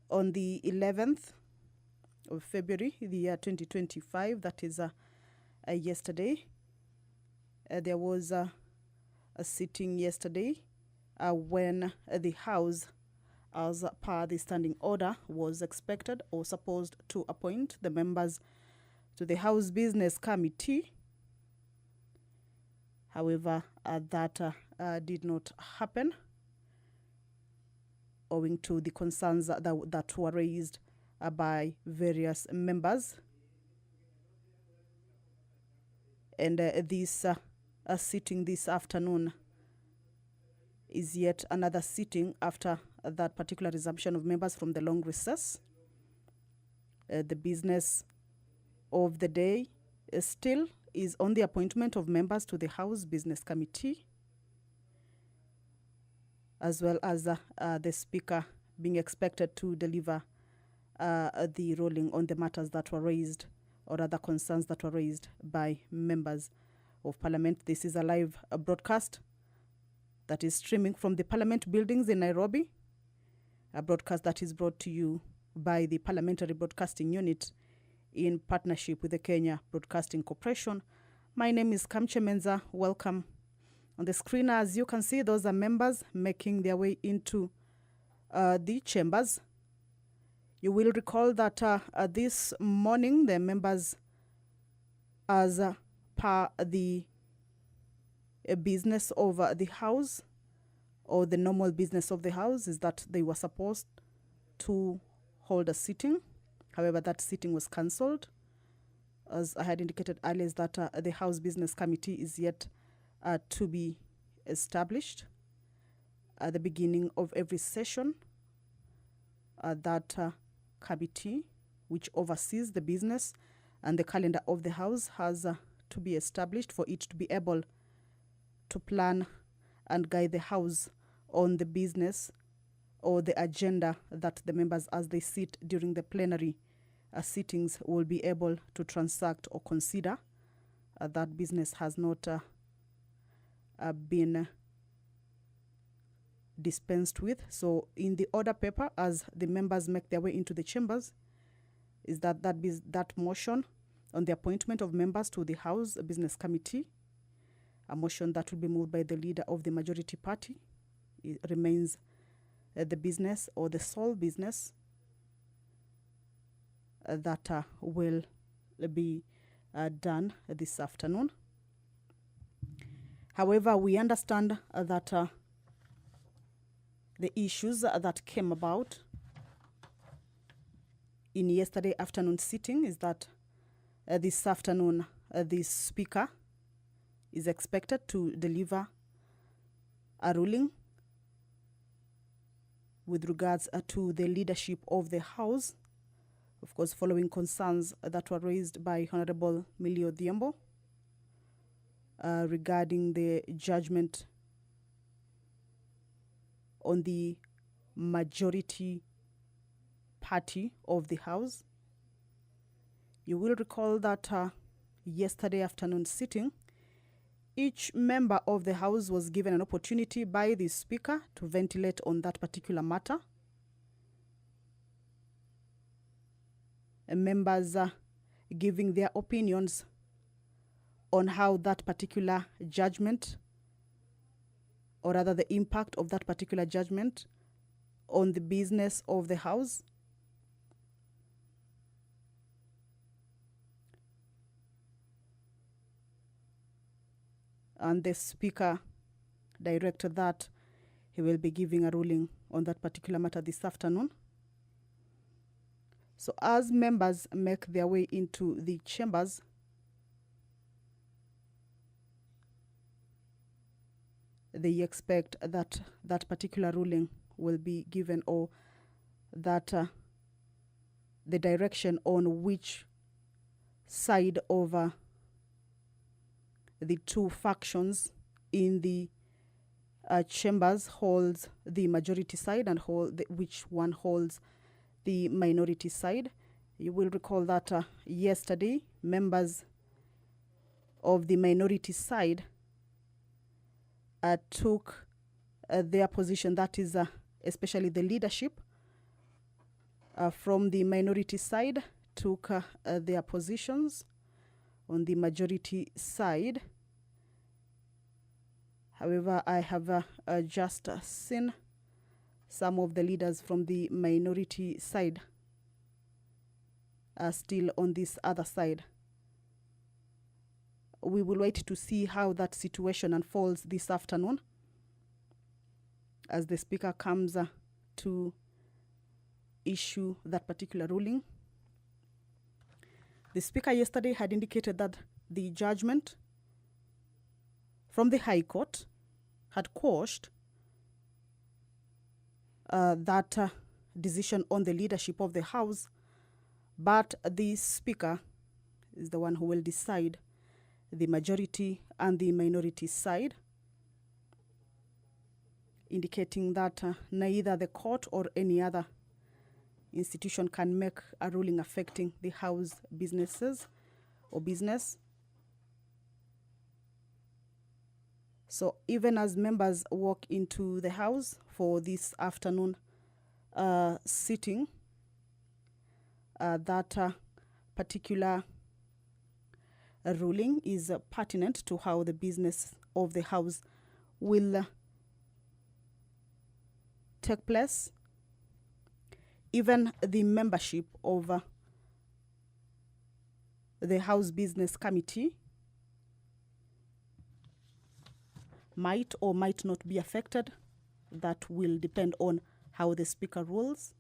on the 11th of February, the year 2025, that is yesterday. There was a sitting yesterday when the House, as per the standing order, was expected or supposed to appoint the members to the House Business Committee. However, that did not happen owing to the concerns that were raised by various members. And this sitting this afternoon is yet another sitting after that particular resumption of members from the long recess. The business of the day still is on the appointment of members to the House Business Committee, as well as the Speaker being expected to deliver the ruling on the matters that were raised or other concerns that were raised by members of Parliament. This is a live broadcast that is streaming from the Parliament buildings in Nairobi, a broadcast that is brought to you by the Parliamentary Broadcasting Unit in partnership with the Kenya Broadcasting Corporation. My name is Kamche Menza. Welcome. On the screen, as you can see, those are members making their way into the chambers. You will recall that this morning, the members, as per the business of the House, or the normal business of the House, is that they were supposed to hold a sitting. However, that sitting was cancelled. As I had indicated earlier, is that the House Business Committee is yet to be established. At the beginning of every session, that committee, which oversees the business and the calendar of the House, has to be established for it to be able to plan and guide the House on the business or the agenda that the members, as they sit during the plenary sittings, will be able to transact or consider. That business has not been dispensed with. So in the order paper, as the members make their way into the chambers, is that motion on the appointment of members to the House Business Committee, a motion that will be moved by the leader of the majority party. It remains the business or the sole business that will be done this afternoon. However, we understand that the issues that came about in yesterday afternoon sitting is that this afternoon the Speaker is expected to deliver a ruling with regards to the leadership of the House, of course, following concerns that were raised by Honorable Millie Odhiambo regarding the judgment on the majority party of the House. You will recall that yesterday afternoon sitting, each member of the House was given an opportunity by the Speaker to ventilate on that particular matter. Members giving their opinions on how that particular judgment, or rather the impact of that particular judgment on the business of the House. And the Speaker directed that he will be giving a ruling on that particular matter this afternoon. So as members make their way into the chambers, they expect that that particular ruling will be given, or that the direction on which side of the two factions in the chambers holds the majority side and which one holds the minority side. You will recall that yesterday, members of the minority side took their position, that is especially the leadership From the minority side, took their positions. On the majority side, however, I have just seen some of the leaders from the minority side are still on this other side. We will wait to see how that situation unfolds this afternoon as the Speaker comes to issue that particular ruling. The Speaker yesterday had indicated that the judgment from the High Court had quashed that decision on the leadership of the House, but the Speaker is the one who will decide the majority and the minority side, indicating that neither the court or any other institution can make a ruling affecting the House businesses or business. So even as members walk into the House for this afternoon sitting, that particular ruling is pertinent to how the business of the House will take place. Even the membership of the House Business Committee might or might not be affected. That will depend on how the Speaker rules.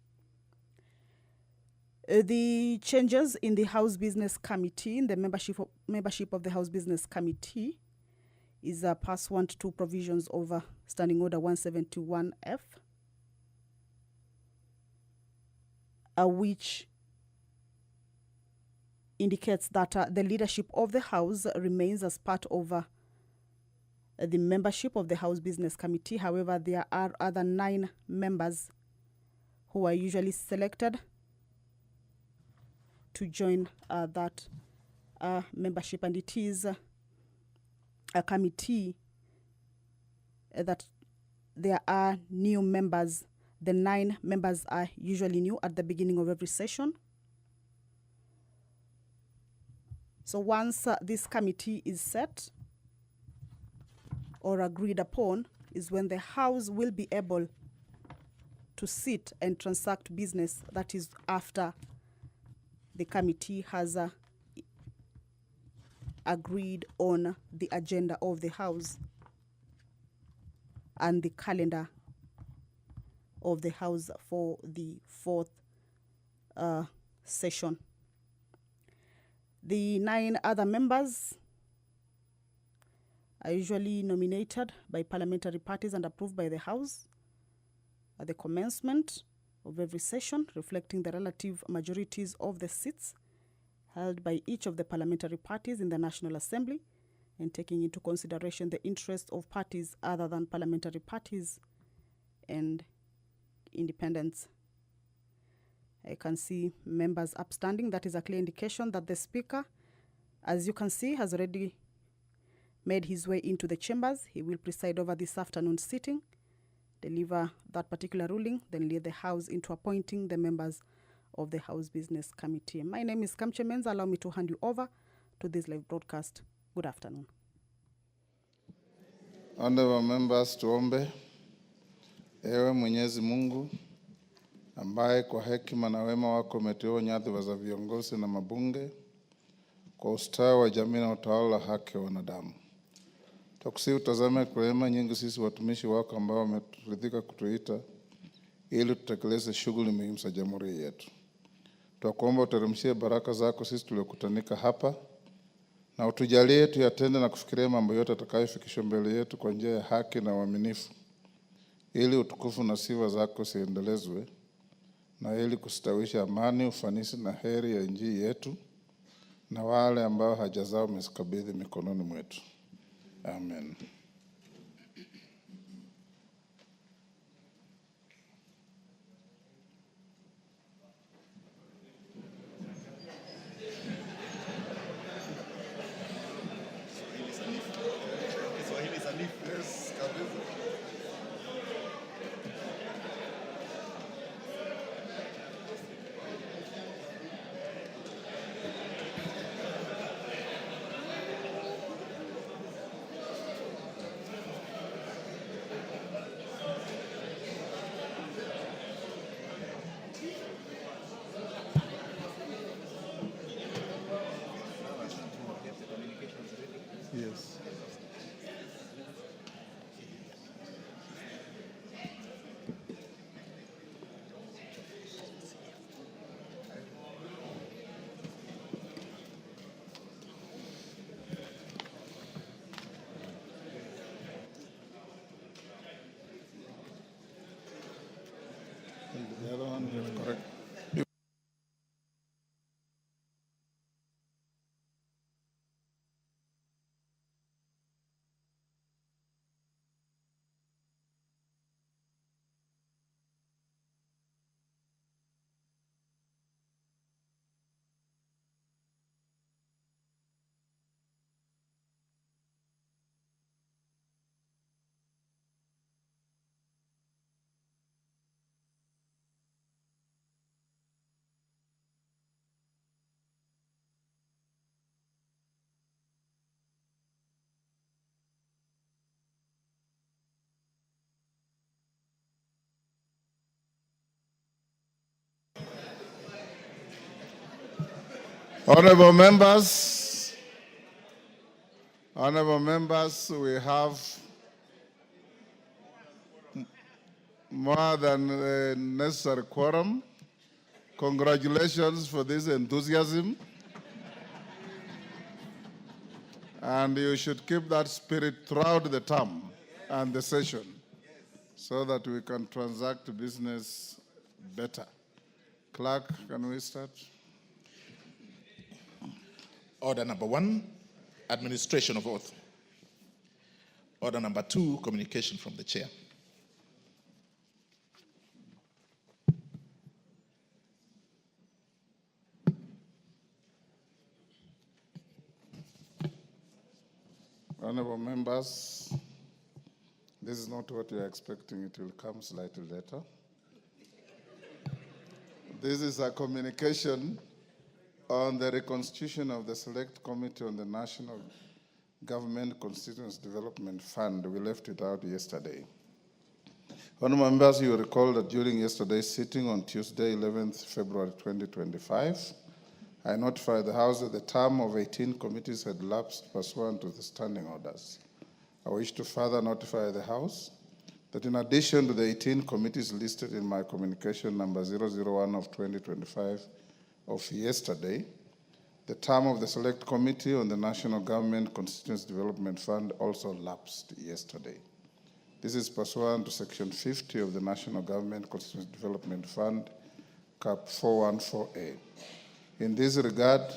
The changes in the House Business Committee, in the membership of the House Business Committee, is pursuant to provisions of Standing Order 171F, which indicates that the leadership of the House remains as part of the membership of the House Business Committee. However, there are other 9 members who are usually selected to join that membership, and it is a committee that there are new members. The 9 members are usually new at the beginning of every session. So once this committee is set or agreed upon, is when the House will be able to sit and transact business. That is after the committee has agreed on the agenda of the House and the calendar of the House for the 4th session. The 9 other members are usually nominated by parliamentary parties and approved by the House at the commencement of every session, reflecting the relative majorities of the seats held by each of the parliamentary parties in the National Assembly, and taking into consideration the interests of parties other than parliamentary parties and independents. I can see members upstanding. That is a clear indication that the Speaker, as you can see, has already made his way into the chambers. He will preside over this afternoon's sitting, deliver that particular ruling, then lead the House into appointing the members of the House Business Committee. My name is Kamche Menza. Allow me to hand you over to this live broadcast. Good afternoon. Honorable members, tuombe. Ewe Mwenyezi Mungu, ambaye kwa hekima na wema wako umeteua nyadhifa za viongozi na mabunge kwa ustawi wa jamii na utawala wa haki wa wanadamu. Tukusihi utazame kwa rehema nyingi sisi watumishi wako ambao wameridhika kutuita ili tutekeleze shughuli muhimu za jamhuri yetu. Tunakuomba uteremshie baraka zako sisi tuliokutanika hapa, na utujalie tuyatende na kufikiria mambo yote atakayofikishwa mbele yetu kwa njia ya haki na uaminifu, ili utukufu na sifa zako siendelezwe, na ili kustawisha amani, ufanisi na heri ya nchi yetu na wale ambao haja zao umezikabidhi mikononi mwetu. Amen. Correct. Honorable members, we have more than the necessary quorum. Congratulations for this enthusiasm. And you should keep that spirit throughout the term and the session so that we can transact business better. Clerk, can we start? Order number 1, administration of oath. Order number 2, communication from the chair. Honorable members, this is not what you're expecting. It will come slightly later. This is a communication on the reconstitution of the Select Committee on the National Government Constituency Development Fund. We left it out yesterday. Honorable members, you will recall that during yesterday's sitting on Tuesday, 11th February 2025, I notified the House that the term of 18 committees had lapsed pursuant to the standing orders. I wish to further notify the House that in addition to the 18 committees listed in my communication number 001 of 2025 of yesterday, the term of the Select Committee on the National Government Constituency Development Fund also lapsed yesterday. This is pursuant to Section 50 of the National Government Constituency Development Fund, Cap 414A. In this regard,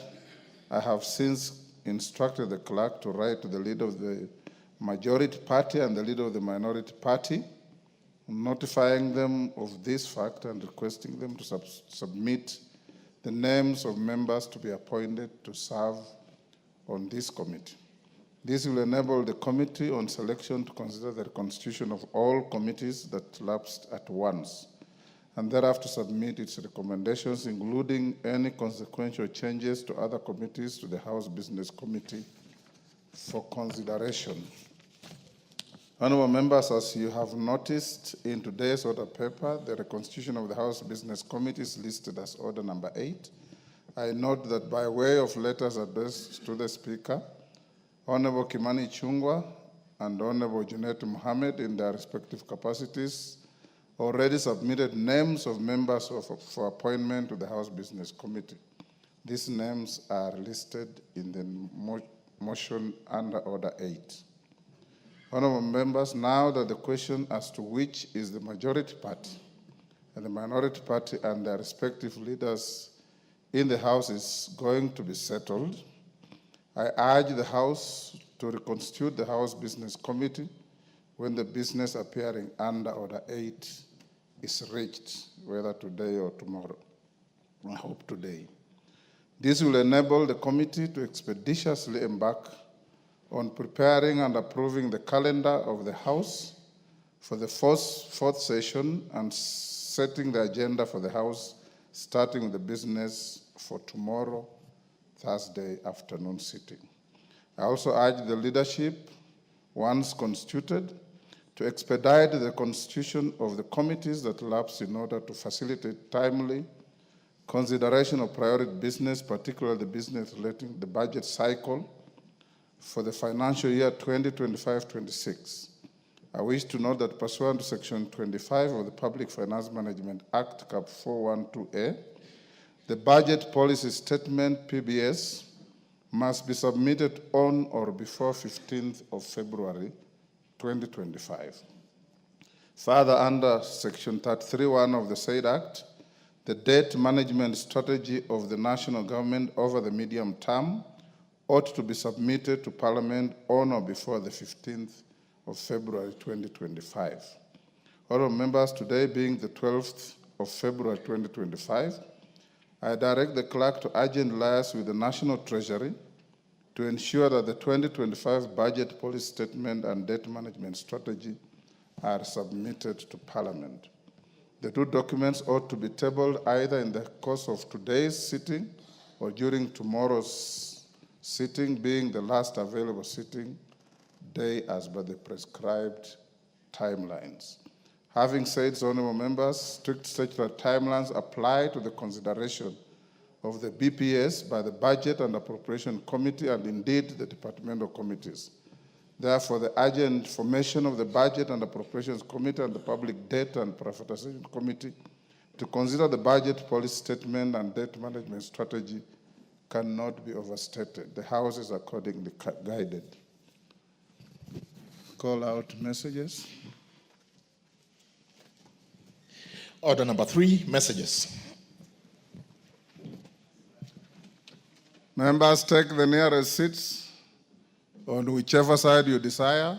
I have since instructed the clerk to write to the leader of the majority party and the leader of the minority party, notifying them of this fact and requesting them to submit the names of members to be appointed to serve on this committee. This will enable the Committee on Selection to consider the constitution of all committees that lapsed at once, and thereafter submit its recommendations, including any consequential changes to other committees, to the House Business Committee for consideration. Honorable members, as you have noticed in today's order paper, the reconstitution of the House Business Committee is listed as order number 8. I note that by way of letters addressed to the Speaker, Honorable Kimani Chungwa and Honorable Junet Mohammed, in their respective capacities, already submitted names of members for appointment to the House Business Committee. These names are listed in the motion under Order 8. Honorable members, now that the question as to which is the majority party and the minority party and their respective leaders in the House is going to be settled, I urge the House to reconstitute the House Business Committee when the business appearing under Order 8 is reached, whether today or tomorrow. I hope today. This will enable the committee to expeditiously embark on preparing and approving the calendar of the House for the fourth session and setting the agenda for the House, starting with the business for tomorrow, Thursday afternoon sitting. I also urge the leadership, once constituted, to expedite the constitution of the committees that lapse in order to facilitate timely consideration of priority business, particularly the business relating to the budget cycle for the financial year 2025-26. I wish to note that pursuant to Section 25 of the Public Finance Management Act, Cap 412A, the Budget Policy Statement, PBS, must be submitted on or before 15th of February 2025. Further, under Section 33(1) of the said Act, the debt management strategy of the national government over the medium term ought to be submitted to Parliament on or before the 15th of February 2025. Honourable members, today being the 12th of February 2025, I direct the clerk to urgently liaise with the National Treasury to ensure that the 2025 budget policy statement and debt management strategy are submitted to Parliament. The two documents ought to be tabled either in the course of today's sitting or during tomorrow's sitting, being the last available sitting day as per the prescribed timelines. Having said so, honourable members, strict statutory timelines apply to the consideration of the BPS by the Budget and Appropriation Committee and indeed the departmental committees. Therefore, the urgent formation of the Budget and Appropriations Committee and the Public Debt and Privatization Committee to consider the budget policy statement and debt management strategy cannot be overstated. The House is accordingly guided. Call out messages. Order number 3, messages. Members, take the nearest seats on whichever side you desire.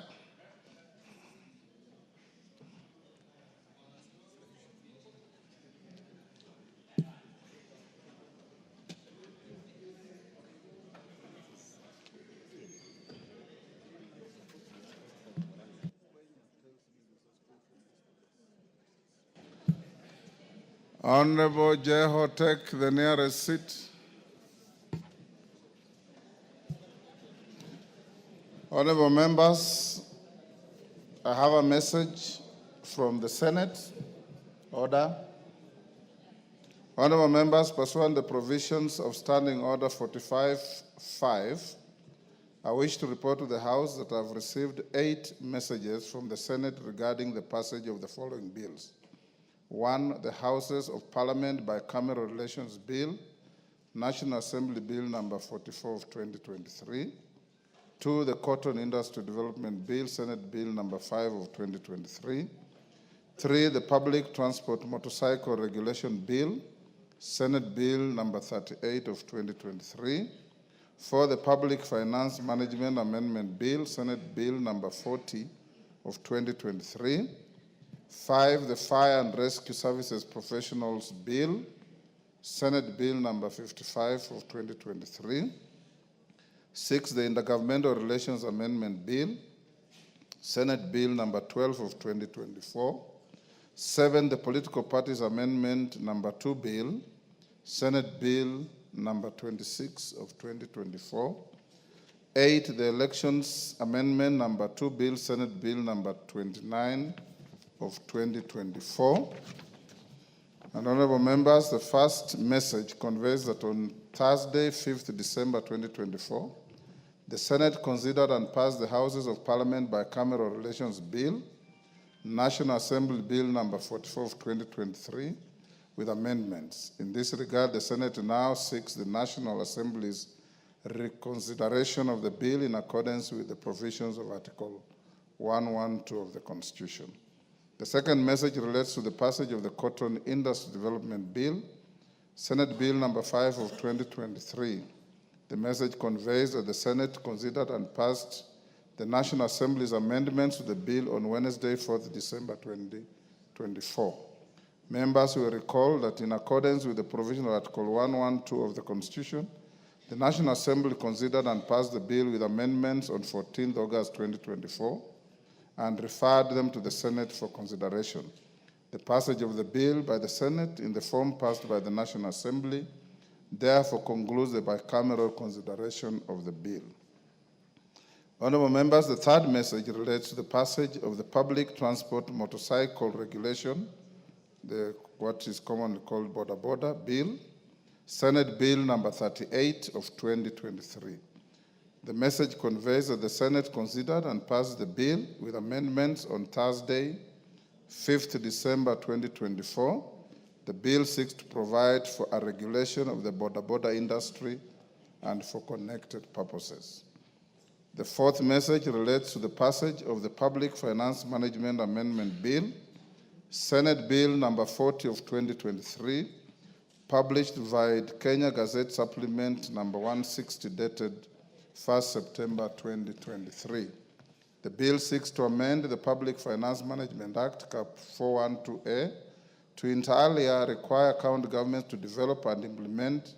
Honorable Jeho, take the nearest seat. Honorable members, I have a message from the Senate. Order. Honorable members, pursuant to the provisions of Standing Order 45-5, I wish to report to the House that I have received 8 messages from the Senate regarding the passage of the following bills. 1, the Houses of Parliament Bicameral Relations Bill, National Assembly Bill number 44 of 2023. 2, the Cotton Industry Development Bill, Senate Bill number 5 of 2023. 3, the Public Transport Motorcycle Regulation Bill, Senate Bill number 38 of 2023. 4, the Public Finance Management Amendment Bill, Senate Bill number 40 of 2023. 5, the Fire and Rescue Services Professionals Bill, Senate Bill number 55 of 2023. 6, the Intergovernmental Relations Amendment Bill, Senate Bill number 12 of 2024. 7, the Political Parties Amendment number 2 Bill, Senate Bill number 26 of 2024. 8, the Elections Amendment number 2 Bill, Senate Bill number 29 of 2024. And honorable members, the first message conveys that on Thursday, 5th December 2024, the Senate considered and passed the Houses of Parliament Bicameral Relations Bill, National Assembly Bill number 44 of 2023, with amendments. In this regard, the Senate now seeks the National Assembly's reconsideration of the bill in accordance with the provisions of Article 112 of the Constitution. The second message relates to the passage of the Cotton Industry Development Bill, Senate Bill number 5 of 2023. The message conveys that the Senate considered and passed the National Assembly's amendments to the bill on Wednesday, 4th December 2024. Members will recall that in accordance with the provision of Article 112 of the Constitution, the National Assembly considered and passed the bill with amendments on 14th August 2024 and referred them to the Senate for consideration. The passage of the bill by the Senate in the form passed by the National Assembly therefore concludes the bicameral consideration of the bill. Honorable members, the third message relates to the passage of the Public Transport Motorcycle Regulation, what is commonly called Border Bill, Senate Bill number 38 of 2023. The message conveys that the Senate considered and passed the bill with amendments on Thursday, 5th December 2024. The bill seeks to provide for a regulation of the border industry and for connected purposes. The fourth message relates to the passage of the Public Finance Management Amendment Bill, Senate Bill number 40 of 2023, published via Kenya Gazette Supplement number 160 dated 1st September 2023. The bill seeks to amend the Public Finance Management Act, Cap 412A, to inter alia require county governments to develop and implement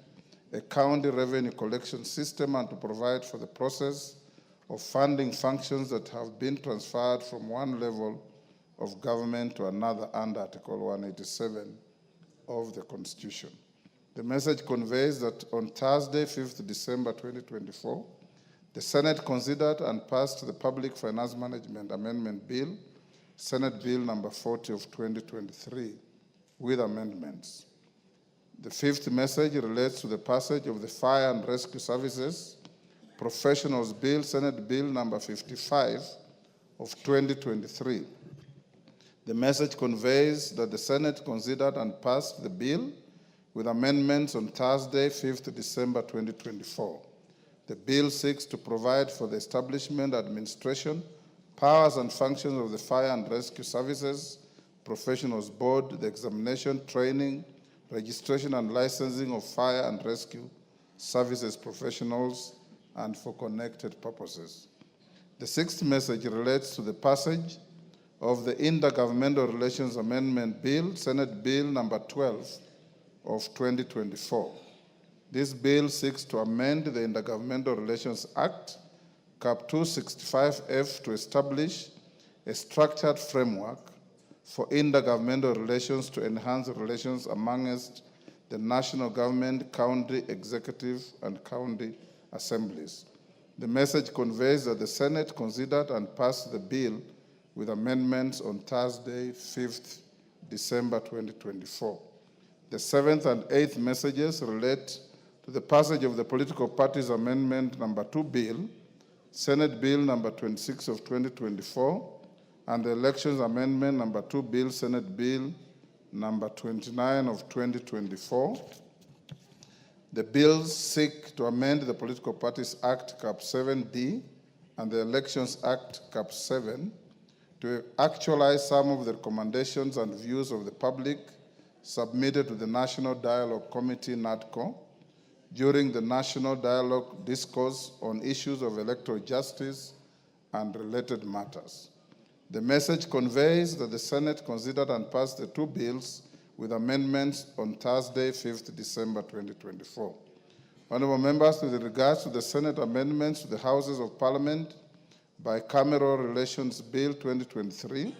a county revenue collection system and to provide for the process of funding functions that have been transferred from one level of government to another under Article 187 of the Constitution. The message conveys that on Thursday, 5th December 2024, the Senate considered and passed the Public Finance Management Amendment Bill, Senate Bill number 40 of 2023, with amendments. The fifth message relates to the passage of the Fire and Rescue Services Professionals Bill, Senate Bill number 55 of 2023. The message conveys that the Senate considered and passed the bill with amendments on Thursday, 5th December 2024. The bill seeks to provide for the establishment, administration, powers and functions of the Fire and Rescue Services Professionals Board, the examination, training, registration and licensing of fire and rescue services professionals, and for connected purposes. The sixth message relates to the passage of the Intergovernmental Relations Amendment Bill, Senate Bill number 12 of 2024. This bill seeks to amend the Intergovernmental Relations Act, Cap 265F, to establish a structured framework for intergovernmental relations to enhance relations amongst the national government, county executive, and county assemblies. The message conveys that the Senate considered and passed the bill with amendments on Thursday, 5th December 2024. The seventh and eighth messages relate to the passage of the Political Parties Amendment number 2 Bill, Senate Bill number 26 of 2024, and the Elections Amendment number 2 Bill, Senate Bill number 29 of 2024. The bills seek to amend the Political Parties Act, Cap 7D, and the Elections Act, Cap 7, to actualize some of the recommendations and views of the public submitted to the National Dialogue Committee, NADCO, during the National Dialogue Discourse on issues of electoral justice and related matters. The message conveys that the Senate considered and passed the two bills with amendments on Thursday, 5th December 2024. Honorable members, with regards to the Senate amendments to the Houses of Parliament Bicameral Relations Bill 2023,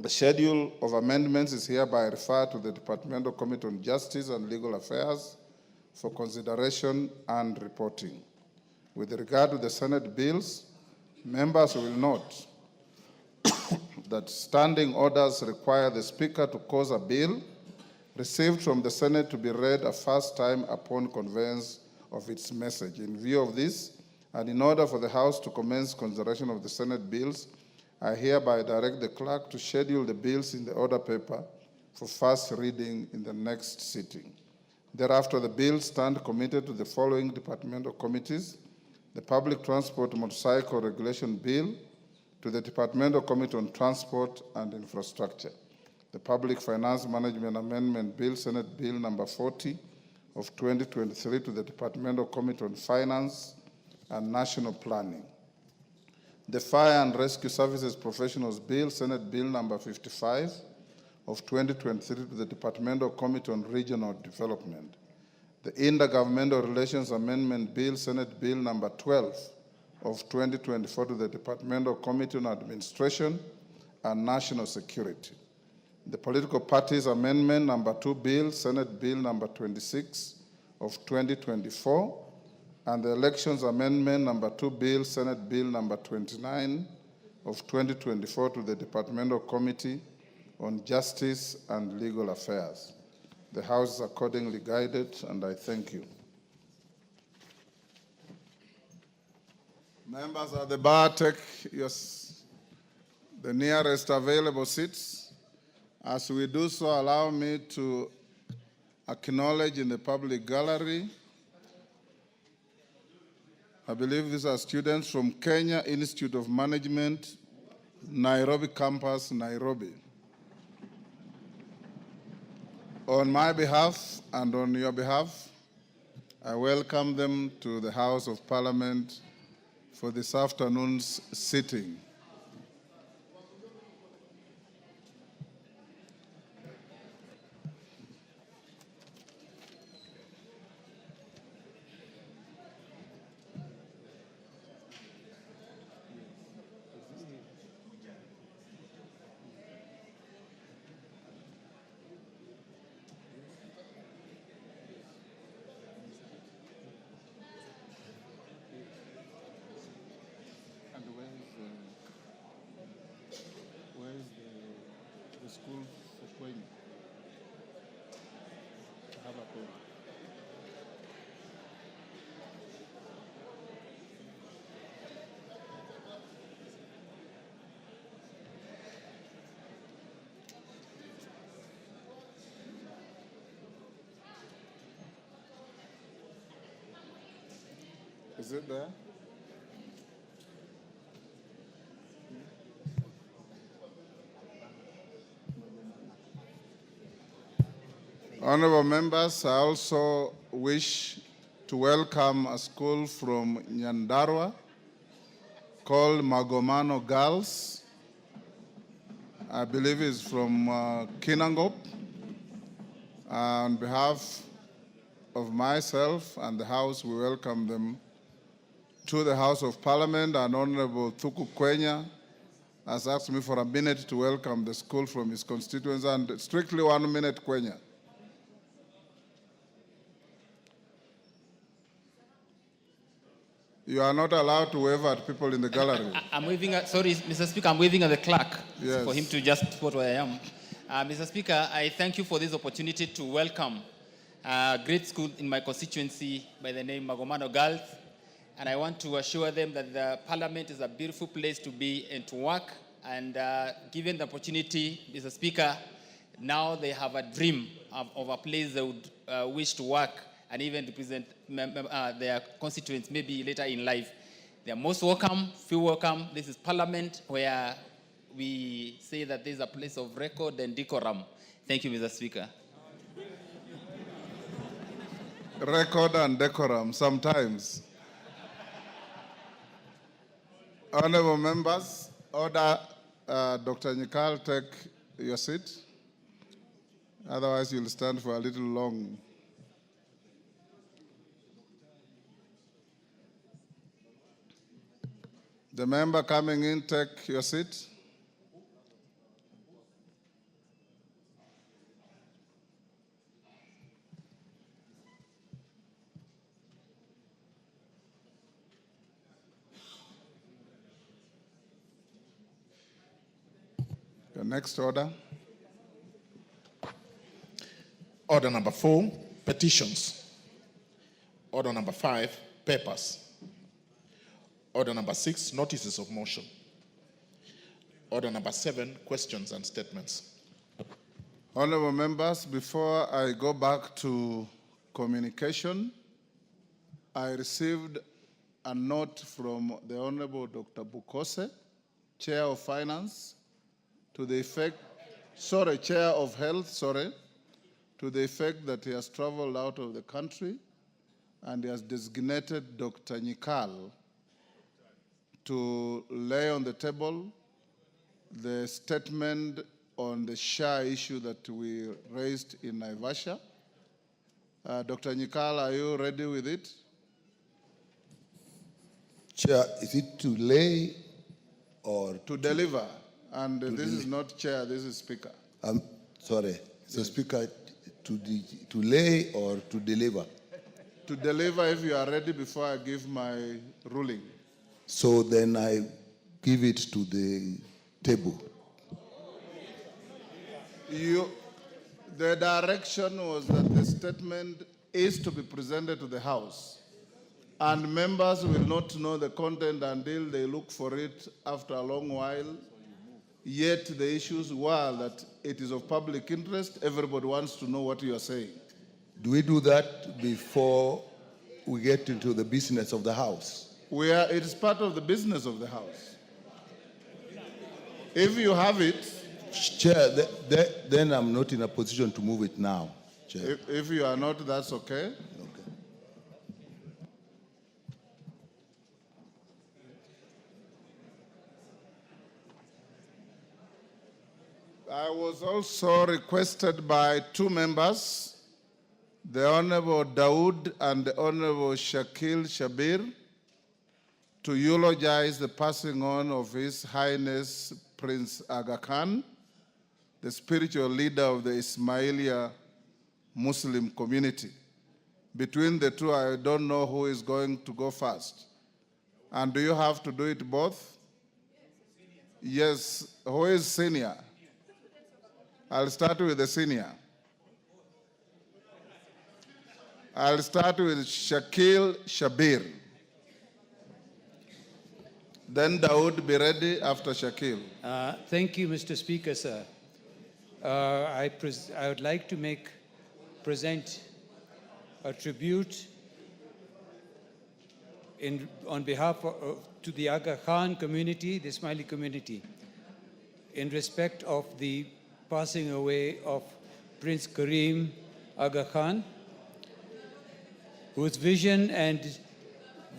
the schedule of amendments is hereby referred to the Departmental Committee on Justice and Legal Affairs for consideration and reporting. With regard to the Senate bills, members will note that standing orders require the Speaker to cause a bill received from the Senate to be read a first time upon conveyance of its message. In view of this, and in order for the House to commence consideration of the Senate bills, I hereby direct the clerk to schedule the bills in the order paper for first reading in the next sitting. Thereafter, the bills stand committed to the following departmental committees: the Public Transport Motorcycle Regulation Bill, to the Departmental Committee on Transport and Infrastructure; the Public Finance Management Amendment Bill, Senate Bill number 40 of 2023, to the Departmental Committee on Finance and National Planning; the Fire and Rescue Services Professionals Bill, Senate Bill number 55 of 2023, to the Departmental Committee on Regional Development; the Intergovernmental Relations Amendment Bill, Senate Bill number 12 of 2024, to the Departmental Committee on Administration and National Security; the Political Parties Amendment number 2 Bill, Senate Bill number 26 of 2024, and the Elections Amendment number 2 Bill, Senate Bill number 29 of 2024, to the Departmental Committee on Justice and Legal Affairs. The House is accordingly guided, and I thank you. Members at the bar, take the nearest available seats. As we do so, allow me to acknowledge in the public gallery, I believe these are students from Kenya Institute of Management, Nairobi campus, Nairobi. On my behalf and on your behalf, I welcome them to the House of Parliament for this afternoon's sitting. The school for Kwenye. Is it there? Honorable members, I also wish to welcome a school from Nyandarua called Magomano Girls. I believe it's from Kinangop. On behalf of myself and the House, we welcome them to the House of Parliament, and Honorable Thuku Kwenya has asked me for a minute to welcome the school from his constituency, and strictly 1 minute, Kwenya. You are not allowed to wave at people in the gallery. I'm waving at, sorry, Mr. Speaker, I'm waving at the clerk Yes. for him to just spot where I am. Mr. Speaker, I thank you for this opportunity to welcome a great school in my constituency by the name Magomano Girls. And I want to assure them that the Parliament is a beautiful place to be and to work. And given the opportunity, Mr. Speaker, now they have a dream of a place they would wish to work and even represent their constituents maybe later in life. They are most welcome, feel welcome. This is Parliament where we say that there is a place of record and decorum. Thank you, Mr. Speaker. Record and decorum, sometimes. Honorable members, order Dr. Nyikal take your seat. Otherwise, you'll stand for a little long. The member coming in, take your seat. The next order. Order number 4, petitions. Order number 5, papers. Order number 6, notices of motion. Order number 7, questions and statements. Honorable members, before I go back to communication, I received a note from the Honorable Dr. Bukose, Chair of Finance, to the effect, Chair of Health, to the effect that he has traveled out of the country and he has designated Dr. Nyikal to lay on the table the statement on the SHA issue that we raised in Naivasha. Dr. Nyikal, are you ready with it? Chair, is it to lay or to deliver? And this is not chair, this is speaker. Sorry, so Speaker, to lay or to deliver? To deliver if you are ready before I give my ruling. So then I give it to the table. The direction was that the statement is to be presented to the House, and members will not know the content until they look for it after a long while. Yet the issues were that it is of public interest. Everybody wants to know what you are saying. Do we do that before we get into the business of the House? It is part of the business of the House. If you have it, Chair, then I'm not in a position to move it now, Chair. If you are not, that's okay. I was also requested by two members, the Honorable Dawood and the Honorable Shakil Shabir, to eulogize the passing on of His Highness Prince Aga Khan, the spiritual leader of the Ismailia Muslim community. Between the two, I don't know who is going to go first. And do you have to do it both? Yes. Who is senior? I'll start with the senior. I'll start with Shakil Shabir. Then Dawood be ready after Shakil. Thank you, Mr. Speaker, sir. I would like to present a tribute on behalf to the Aga Khan community, the Ismaili community, in respect of the passing away of Prince Karim Aga Khan, whose vision and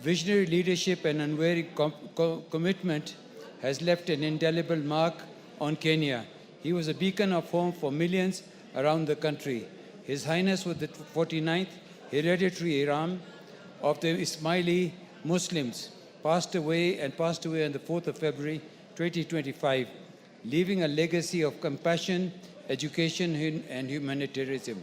visionary leadership and unwavering commitment has left an indelible mark on Kenya. He was a beacon of hope for millions around the country. His Highness was the 49th hereditary Imam of the Ismaili Muslims, passed away on the 4th of February 2025, leaving a legacy of compassion, education, and humanitarianism.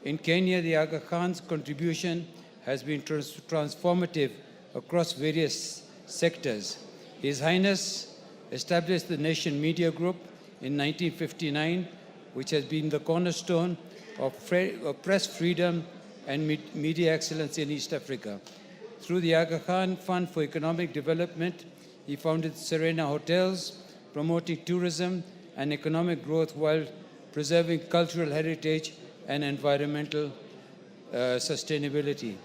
In Kenya, the Aga Khan's contribution has been transformative across various sectors. His Highness established the Nation Media Group in 1959, which has been the cornerstone of press freedom and media excellence in East Africa. Through the Aga Khan Fund for Economic Development, he founded Serena Hotels, promoting tourism and economic growth while preserving cultural heritage and environmental sustainability.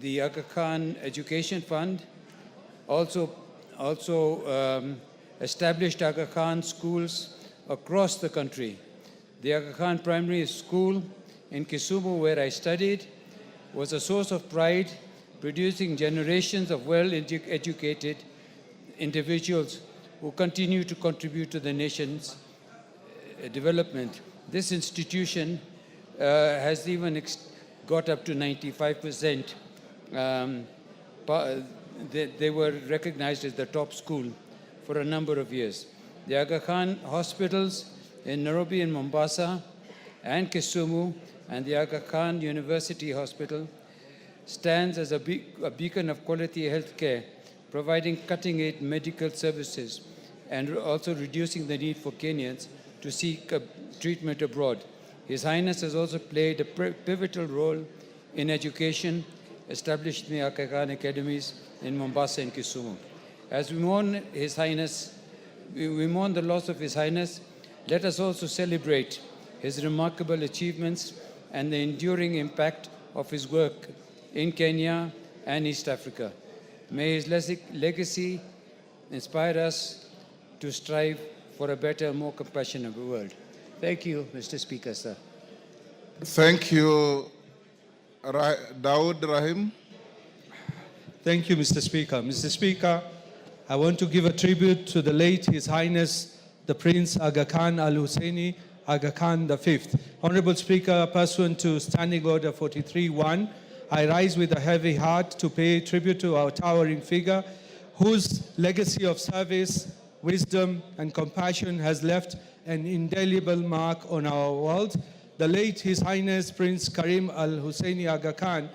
The Aga Khan Education Fund also established Aga Khan schools across the country. The Aga Khan Primary School in Kisumu, where I studied, was a source of pride, producing generations of well-educated individuals who continue to contribute to the nation's development. This institution has even got up to 95%. They were recognized as the top school for a number of years. The Aga Khan hospitals in Nairobi and Mombasa and Kisumu and the Aga Khan University Hospital stands as a beacon of quality health care, providing cutting-edge medical services and also reducing the need for Kenyans to seek treatment abroad. His Highness has also played a pivotal role in education, establishing the Aga Khan academies in Mombasa and Kisumu. As we mourn His Highness, we mourn the loss of His Highness, let us also celebrate his remarkable achievements and the enduring impact of his work in Kenya and East Africa. May his legacy inspire us to strive for a better, more compassionate world. Thank you, Mr. Speaker, sir. Thank you, Dawood Rahim. Thank you, Mr. Speaker. Mr. Speaker, I want to give a tribute to the late His Highness, the Prince Aga Khan Al-Husseini Aga Khan V. Honorable Speaker, pursuant to Standing Order 43.1, I rise with a heavy heart to pay tribute to our towering figure, whose legacy of service, wisdom, and compassion has left an indelible mark on our world. The late His Highness Prince Karim Al-Husseini Aga Khan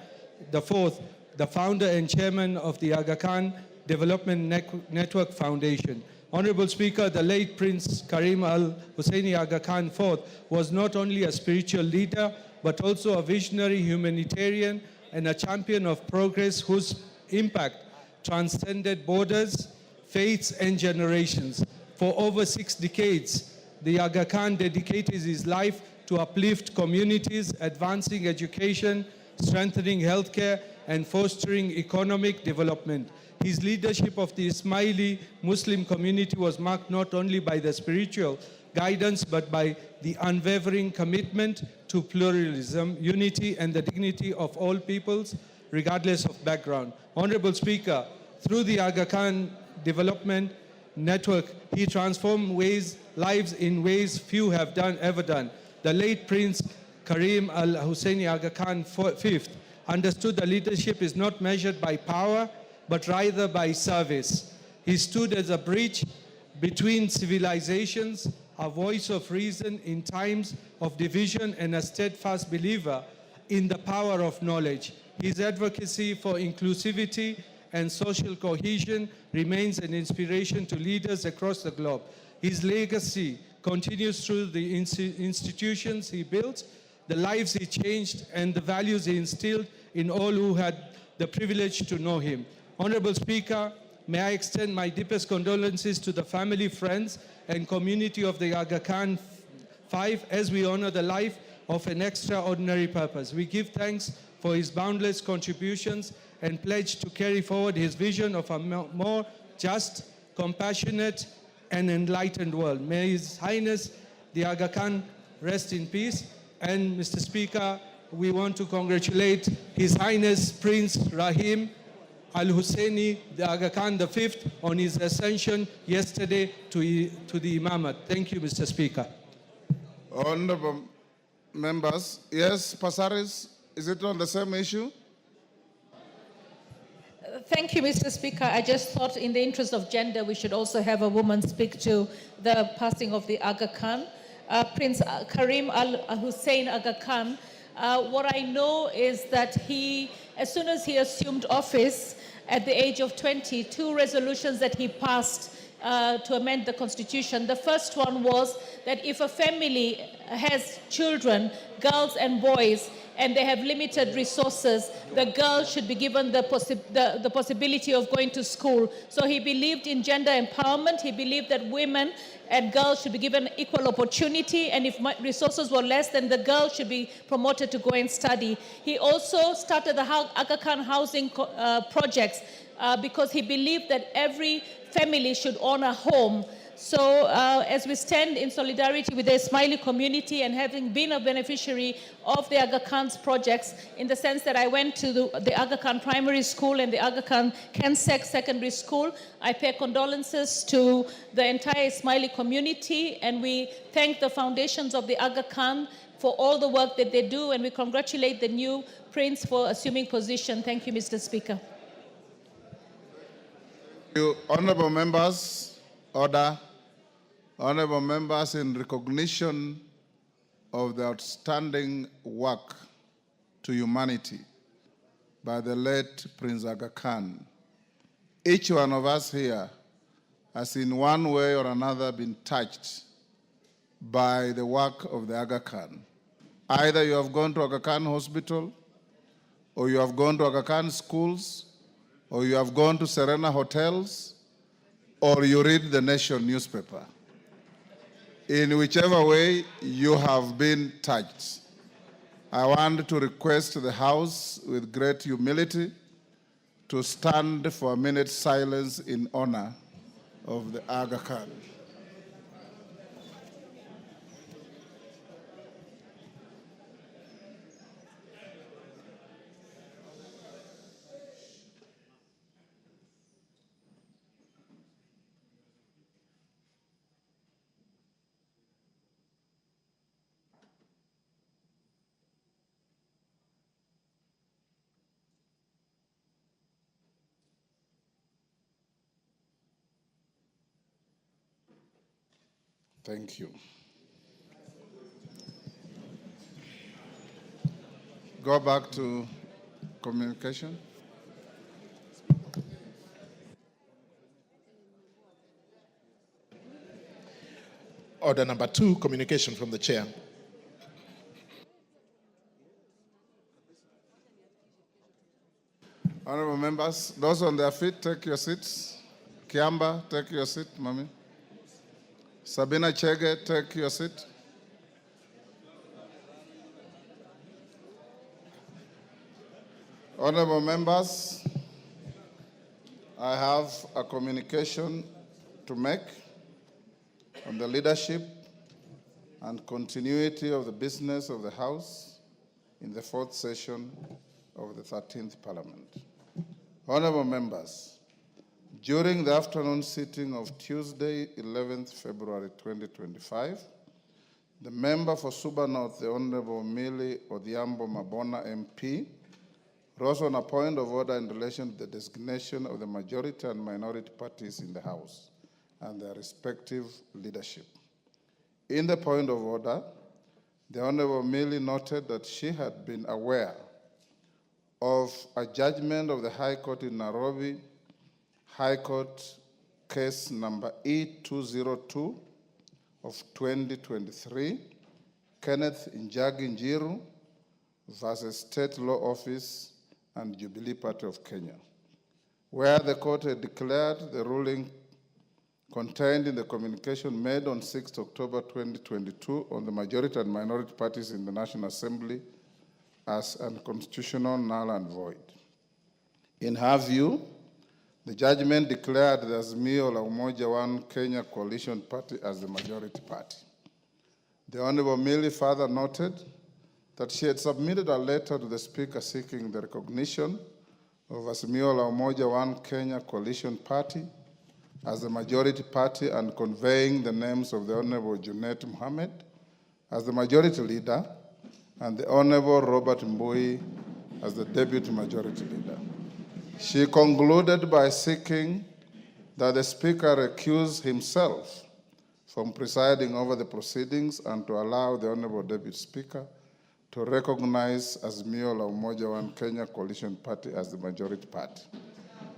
IV, the founder and chairman of the Aga Khan Development Network Foundation. Honorable Speaker, the late Prince Karim Al-Husseini Aga Khan IV was not only a spiritual leader, but also a visionary humanitarian and a champion of progress whose impact transcended borders, faiths, and generations. For over 6 decades, the Aga Khan dedicated his life to uplift communities, advancing education, strengthening healthcare, and fostering economic development. His leadership of the Ismaili Muslim community was marked not only by the spiritual guidance, but by the unwavering commitment to pluralism, unity, and the dignity of all peoples, regardless of background. Honorable Speaker, through the Aga Khan Development Network, he transformed lives in ways few have ever done. The late Prince Karim Al-Husseini Aga Khan V understood that leadership is not measured by power, but rather by service. He stood as a bridge between civilizations, a voice of reason in times of division, and a steadfast believer in the power of knowledge. His advocacy for inclusivity and social cohesion remains an inspiration to leaders across the globe. His legacy continues through the institutions he built, the lives he changed, and the values he instilled in all who had the privilege to know him. Honorable Speaker, may I extend my deepest condolences to the family, friends, and community of the Aga Khan V as we honor the life of an extraordinary purpose. We give thanks for his boundless contributions and pledge to carry forward his vision of a more just, compassionate, and enlightened world. May His Highness the Aga Khan rest in peace. And Mr. Speaker, we want to congratulate His Highness Prince Rahim Al-Husseini, the Aga Khan V, on his ascension yesterday to the Imamate. Thank you, Mr. Speaker. Honorable members, yes, Pasaris, is it on the same issue? Thank you, Mr. Speaker. I just thought in the interest of gender, we should also have a woman speak to the passing of the Aga Khan. Prince Karim Al-Hussein Aga Khan, what I know is that he, as soon as he assumed office at the age of 20, 2 resolutions that he passed to amend the constitution. The first one was that if a family has children, girls and boys, and they have limited resources, the girl should be given the possibility of going to school. So he believed in gender empowerment. He believed that women and girls should be given equal opportunity, and if resources were less, then the girl should be promoted to go and study. He also started the Aga Khan housing projects because he believed that every family should own a home. So as we stand in solidarity with the Ismaili community and having been a beneficiary of the Aga Khan's projects, in the sense that I went to the Aga Khan Primary School and the Aga Khan Kensek Secondary School, I pay condolences to the entire Ismaili community, and we thank the foundations of the Aga Khan for all the work that they do, and we congratulate the new prince for assuming position. Thank you, Mr. Speaker. Thank you, honorable members. Order. Honorable members, in recognition of the outstanding work to humanity by the late Prince Aga Khan, each one of us here has in one way or another been touched by the work of the Aga Khan. Either you have gone to Aga Khan Hospital, or you have gone to Aga Khan schools, or you have gone to Serena hotels, or you read the Nation newspaper. In whichever way you have been touched, I want to request the House with great humility to stand for a minute's silence in honor of the Aga Khan. Thank you. Go back to communication. Order number 2, communication from the chair. Honorable members, those on their feet, take your seats. Kiamba, take your seat, Mami. Sabina Chege, take your seat. Honorable members, I have a communication to make on the leadership and continuity of the business of the House in the fourth session of the 13th Parliament. Honorable members, during the afternoon sitting of Tuesday, 11th February 2025, the member for Suba North, the Honorable Millie Odhiambo Mabona MP, rose on a point of order in relation to the designation of the majority and minority parties in the House and their respective leadership. In the point of order, the Honorable Millie noted that she had been aware of a judgment of the High Court in Nairobi, High Court case number E202 of 2023, Kenneth Njagi Njiru versus State Law Office and Jubilee Party of Kenya, where the court had declared the ruling contained in the communication made on 6 October 2022 on the majority and minority parties in the National Assembly as unconstitutional, null and void. In her view, the judgment declared the Azimio la Umoja One Kenya Coalition Party as the majority party. The Honorable Millie further noted that she had submitted a letter to the Speaker seeking the recognition of Azimio la Umoja One Kenya Coalition Party as the majority party and conveying the names of the Honorable Junet Mohammed as the majority leader and the Honorable Robert Mbui as the deputy majority leader. She concluded by seeking that the Speaker recuse himself from presiding over the proceedings and to allow the Honorable Deputy Speaker to recognize Azimio la Umoja One Kenya Coalition Party as the majority party,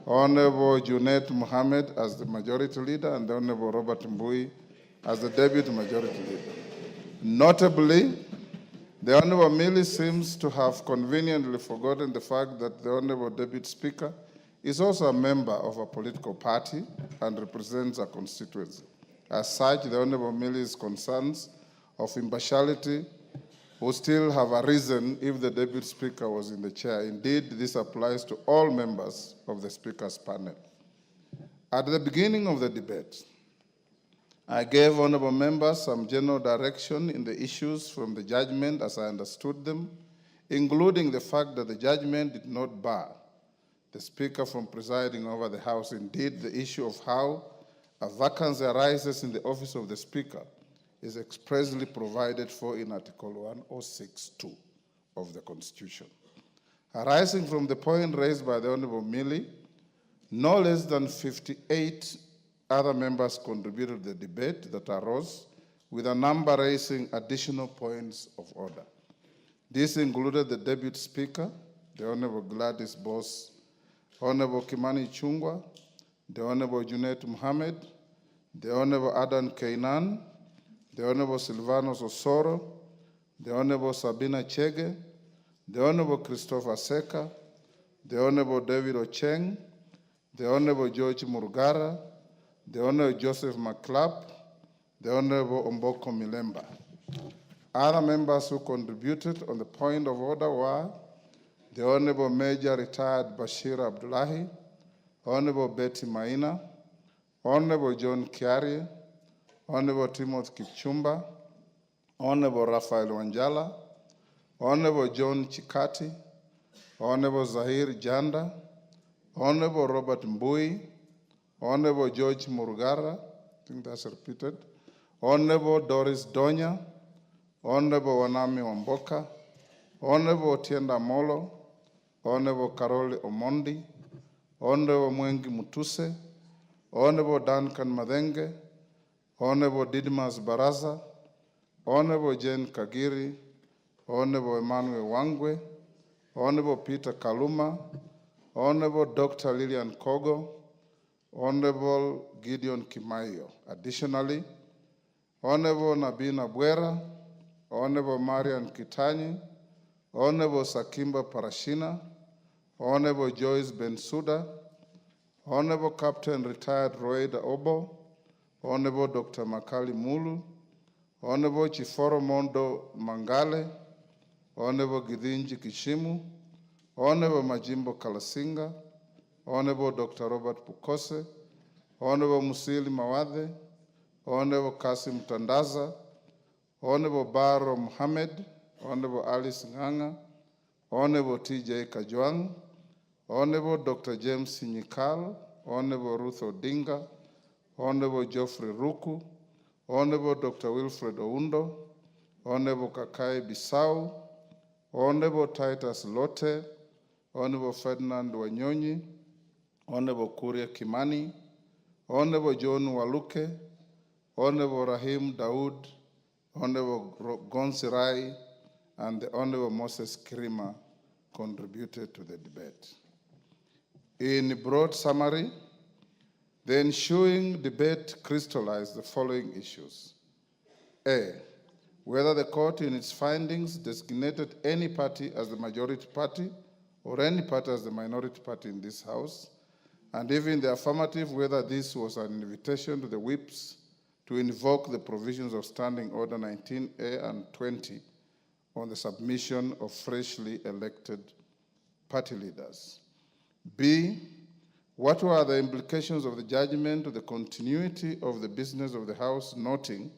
Honorable Junet Mohammed as the majority leader, and the Honorable Robert Mbui as the deputy majority leader. Notably, the Honorable Millie seems to have conveniently forgotten the fact that the Honorable Deputy Speaker is also a member of a political party and represents a constituency. As such, the Honorable Millie's concerns of impartiality would still have arisen if the Deputy Speaker was in the chair. Indeed, this applies to all members of the Speaker's panel. At the beginning of the debate, I gave honorable members some general direction in the issues from the judgment as I understood them, including the fact that the judgment did not bar the Speaker from presiding over the House. Indeed, the issue of how a vacancy arises in the office of the Speaker is expressly provided for in Article 106(2) of the Constitution. Arising from the point raised by the Honorable Millie, no less than 58 other members contributed to the debate that arose, with a number raising additional points of order. This included the Deputy Speaker, the Honorable Gladys Boss, Honorable Kimani Chungwa, the Honorable Junet Mohammed, the Honorable Adan Kainan, the Honorable Silvanos Osoro, the Honorable Sabina Chege, the Honorable Christopher Seka, the Honorable David Ocheng, the Honorable George Murugara, the Honorable Joseph McClap, the Honorable Omboko Milemba. Other members who contributed on the point of order were the Honorable Major Retired Bashir Abdullahi, Honorable Betty Maina, Honorable John Kiari, Honorable Timothy Kipchumba, Honorable Raphael Wanjala, Honorable John Chikati, Honorable Zahir Janda, Honorable Robert Mbui, Honorable George Murugara, I think that's repeated, Honorable Doris Donya, Honorable Wanami Wamboka, Honorable Tienda Molo, Honorable Karoli Omondi, Honorable Mwengi Mutuse, Honorable Duncan Madenge, Honorable Didmas Baraza, Honorable Jane Kagiri, Honorable Emmanuel Wangwe, Honorable Peter Kaluma, Honorable Dr. Lillian Kogo, Honorable Gideon Kimayo. Additionally, Honorable Nabina Bwera, Honorable Marian Kitani, Honorable Sakimba Parashina, Honorable Joyce Bensuda, Honorable Captain Retired Roeda Obo, Honorable Dr. Makali Mulu, Honorable Chiforo Mondo Mangale, Honorable Gidinji Kishimu, Honorable Majimbo Kalasinga, Honorable Dr. Robert Pukose, Honorable Musili Mawadhe, Honorable Kasim Tandaza, Honorable Baro Mohammed, Honorable Alice Nganga, Honorable TJ Kajwang, Honorable Dr. James Sinyikal, Honorable Ruth Odinga, Honorable Geoffrey Ruku, Honorable Dr. Wilfred Oundo, Honorable Kakai Bisau, Honorable Titus Lote, Honorable Ferdinand Wanyonyi, Honorable Kuria Kimani, Honorable John Waluke, Honorable Rahim Daoud, Honorable Gonsi Rai, and the Honorable Moses Kirima contributed to the debate. In broad summary, the ensuing debate crystallized the following issues. A, whether the court in its findings designated any party as the majority party or any party as the minority party in this House, and even in the affirmative, whether this was an invitation to the whips to invoke the provisions of Standing Order 19A and 20 on the submission of freshly elected party leaders. B, what were the implications of the judgment to the continuity of the business of the House, noting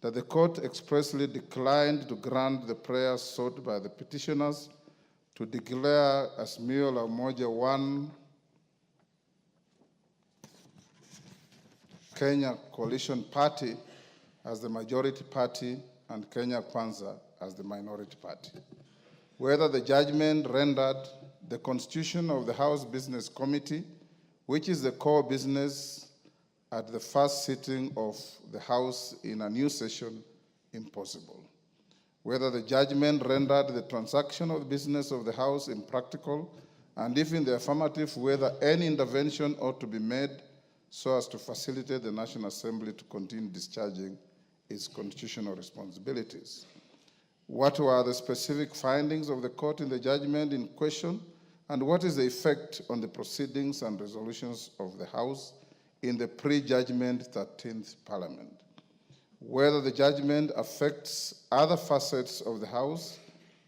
that the court expressly declined to grant the prayers sought by the petitioners to declare Azimio la Umoja One Kenya Coalition Party as the majority party and Kenya Kwanza as the minority party. Whether the judgment rendered the constitution of the House Business Committee, which is the core business at the first sitting of the House in a new session, impossible. Whether the judgment rendered the transaction of the business of the House impractical, and if in the affirmative, whether any intervention ought to be made so as to facilitate the National Assembly to continue discharging its constitutional responsibilities. What were the specific findings of the court in the judgment in question, and what is the effect on the proceedings and resolutions of the House in the pre-judgment 13th Parliament? Whether the judgment affects other facets of the House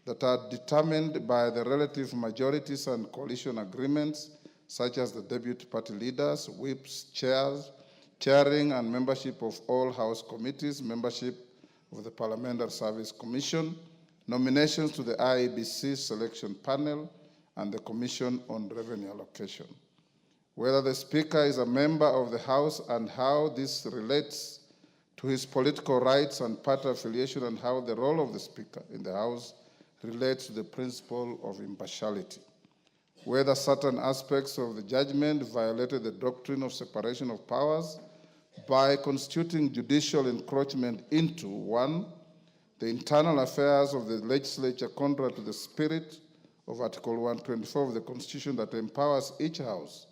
that are determined by the relative majorities and coalition agreements, such as the deputy party leaders, whips, chairs, chairing and membership of all House committees, membership of the Parliamentary Service Commission, nominations to the IEBC selection panel, and the Commission on Revenue Allocation. Whether the Speaker is a member of the House and how this relates to his political rights and party affiliation, and how the role of the Speaker in the House relates to the principle of impartiality. Whether certain aspects of the judgment violated the doctrine of separation of powers by constituting judicial encroachment into, 1, the internal affairs of the legislature contrary to the spirit of Article 124 of the Constitution that empowers each House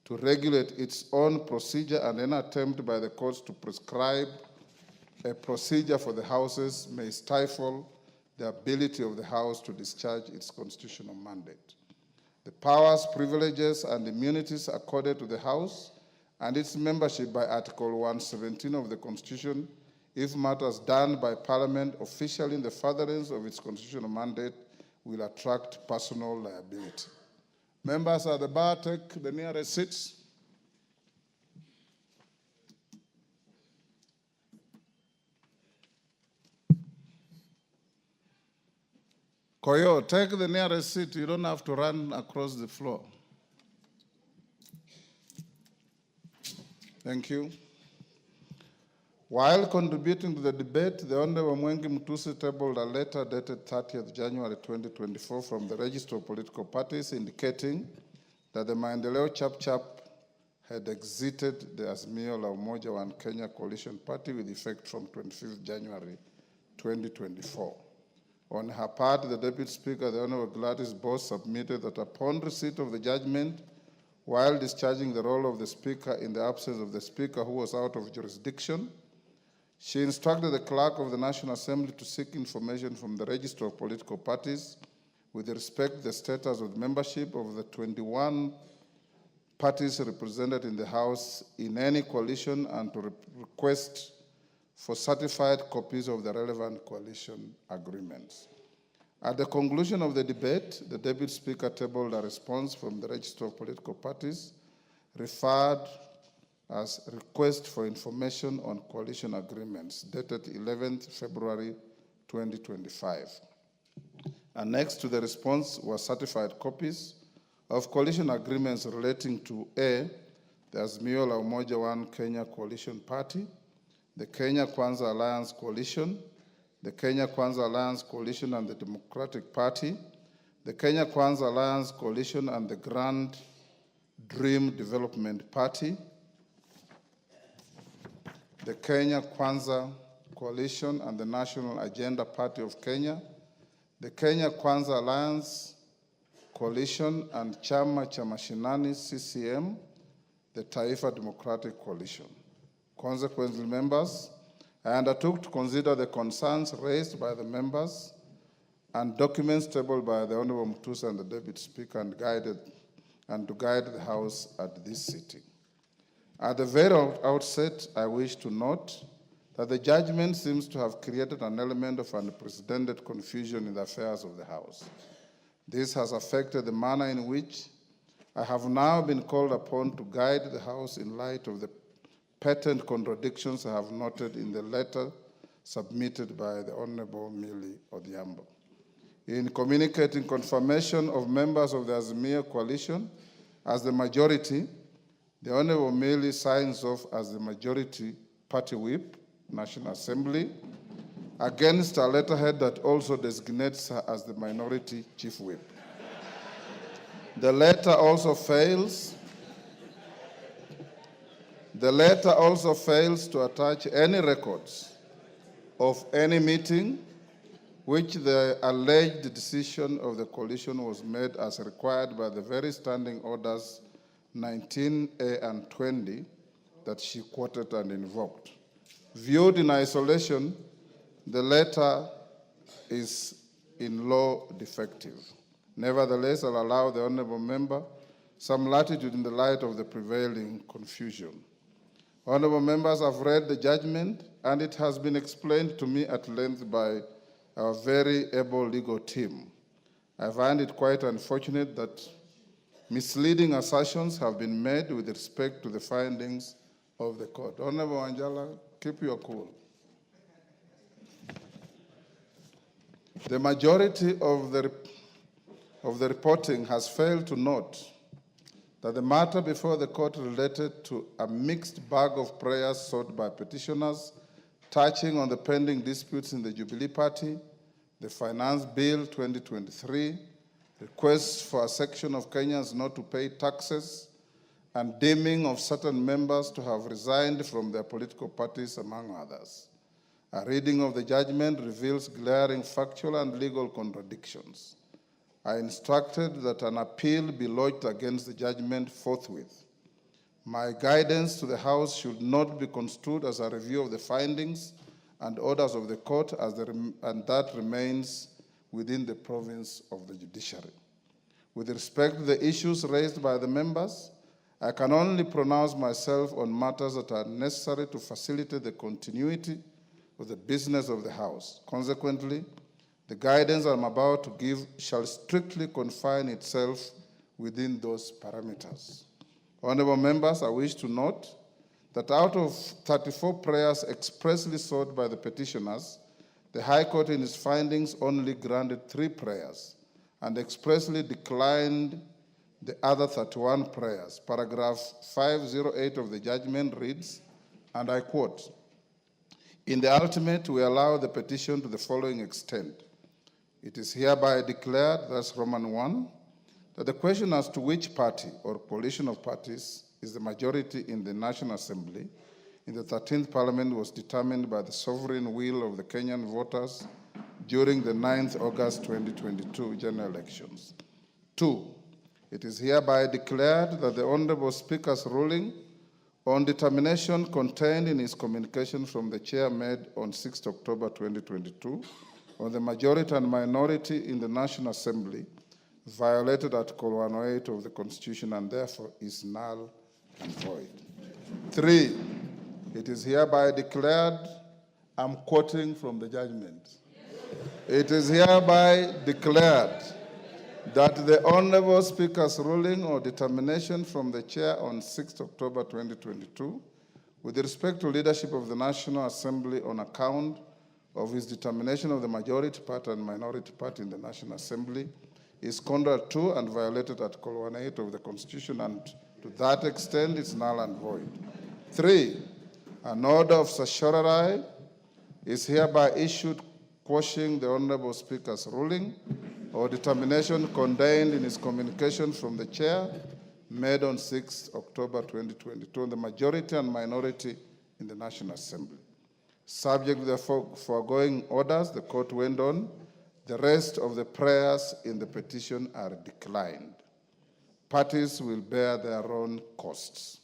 to regulate its own procedure, and any attempt by the courts to prescribe a procedure for the Houses may stifle the ability of the House to discharge its constitutional mandate. The powers, privileges, and immunities accorded to the House and its membership by Article 117 of the Constitution, if matters done by Parliament officially in the furtherance of its constitutional mandate, will attract personal liability. Members at the bar, take the nearest seats. Koyo, take the nearest seat. You don't have to run across the floor. Thank you. While contributing to the debate, the Honorable Mwengi Mtusi tabled a letter dated 30th January 2024 from the Register of Political Parties indicating that the Maendeleo Chap had exited the Azimio la Umoja One Kenya Coalition Party with effect from 25th January 2024. On her part, the Deputy Speaker, the Honorable Gladys Boss, submitted that upon receipt of the judgment, while discharging the role of the Speaker in the absence of the Speaker who was out of jurisdiction, she instructed the Clerk of the National Assembly to seek information from the Register of Political Parties with respect to the status of the membership of the 21 parties represented in the House in any coalition, and to request for certified copies of the relevant coalition agreements. At the conclusion of the debate, the Deputy Speaker tabled a response from the Register of Political Parties referred as Request for Information on Coalition Agreements, dated 11th February 2025. Annexed to the response were certified copies of coalition agreements relating to A, the Azimio la Umoja One Kenya Coalition Party, the Kenya Kwanza Alliance Coalition, the Kenya Kwanza Alliance Coalition and the Democratic Party, the Kenya Kwanza Alliance Coalition and the Grand Dream Development Party, the Kenya Kwanza Coalition and the National Agenda Party of Kenya, the Kenya Kwanza Alliance Coalition and Chama cha Mashinani CCM, the Taifa Democratic Coalition. Consequently, members, I undertook to consider the concerns raised by the members and documents tabled by the Honorable Mutusa and the Deputy Speaker and to guide the House at this sitting. At the very outset, I wish to note that the judgment seems to have created an element of unprecedented confusion in the affairs of the House. This has affected the manner in which I have now been called upon to guide the House in light of the patent contradictions I have noted in the letter submitted by the Honorable Millie Odhiambo. In communicating confirmation of members of the Azimio coalition as the majority, the Honorable Millie signs off as the majority party whip, National Assembly, against a letterhead that also designates her as the minority chief whip. The letter also fails to attach any records of any meeting which the alleged decision of the coalition was made as required by the very standing orders 19A and 20 that she quoted and invoked. Viewed in isolation, the letter is in law defective. Nevertheless, I'll allow the honorable member some latitude in the light of the prevailing confusion. Honorable members, I've read the judgment, and it has been explained to me at length by our very able legal team. I find it quite unfortunate that misleading assertions have been made with respect to the findings of the court. Honorable Wanjala, keep your cool. The majority of the reporting has failed to note that the matter before the court related to a mixed bag of prayers sought by petitioners touching on the pending disputes in the Jubilee Party, the Finance Bill 2023, requests for a section of Kenyans not to pay taxes, and deeming of certain members to have resigned from their political parties, among others. A reading of the judgment reveals glaring factual and legal contradictions. I instructed that an appeal be lodged against the judgment forthwith. My guidance to the House should not be construed as a review of the findings and orders of the court, and that remains within the province of the judiciary. With respect to the issues raised by the members, I can only pronounce myself on matters that are necessary to facilitate the continuity of the business of the House. Consequently, the guidance I'm about to give shall strictly confine itself within those parameters. Honorable members, I wish to note that out of 34 prayers expressly sought by the petitioners, the High Court in its findings only granted 3 prayers and expressly declined the other 31 prayers. Paragraph 508 of the judgment reads, and I quote, "In the ultimate, we allow the petition to the following extent. It is hereby declared," that's Roman 1, "that the question as to which party or coalition of parties is the majority in the National Assembly in the 13th Parliament was determined by the sovereign will of the Kenyan voters during the 9th August 2022 general elections. 2, it is hereby declared that the Honorable Speaker's ruling on determination contained in his communication from the chair made on 6th October 2022 on the majority and minority in the National Assembly violated Article 108 of the Constitution and therefore is null and void. 3, it is hereby declared, I'm quoting from the judgment. It is hereby declared that the Honorable Speaker's ruling or determination from the Chair on 6th October 2022 with respect to leadership of the National Assembly on account of his determination of the majority party and minority party in the National Assembly is contrary to and violated Article 108 of the Constitution, and to that extent is null and void. 3. An order of certiorari is hereby issued quashing the Honorable Speaker's ruling or determination contained in his communication from the Chair made on 6 October 2022 on the majority and minority in the National Assembly. Subject to the foregoing orders, the court went on. The rest of the prayers in the petition are declined. Parties will bear their own costs.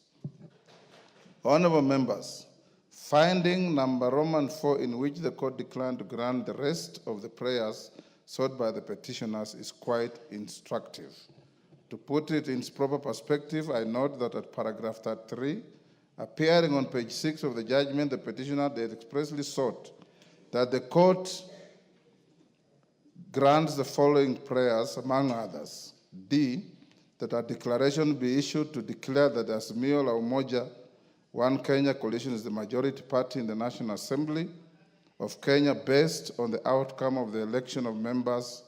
Honorable members, finding number Roman 4 in which the court declined to grant the rest of the prayers sought by the petitioners is quite instructive. To put it in its proper perspective, I note that at paragraph 33, appearing on page 6 of the judgment, the petitioner had expressly sought that the court grants the following prayers, among others. D, that a declaration be issued to declare that Azimio la Umoja One Kenya coalition is the majority party in the National Assembly of Kenya based on the outcome of the election of members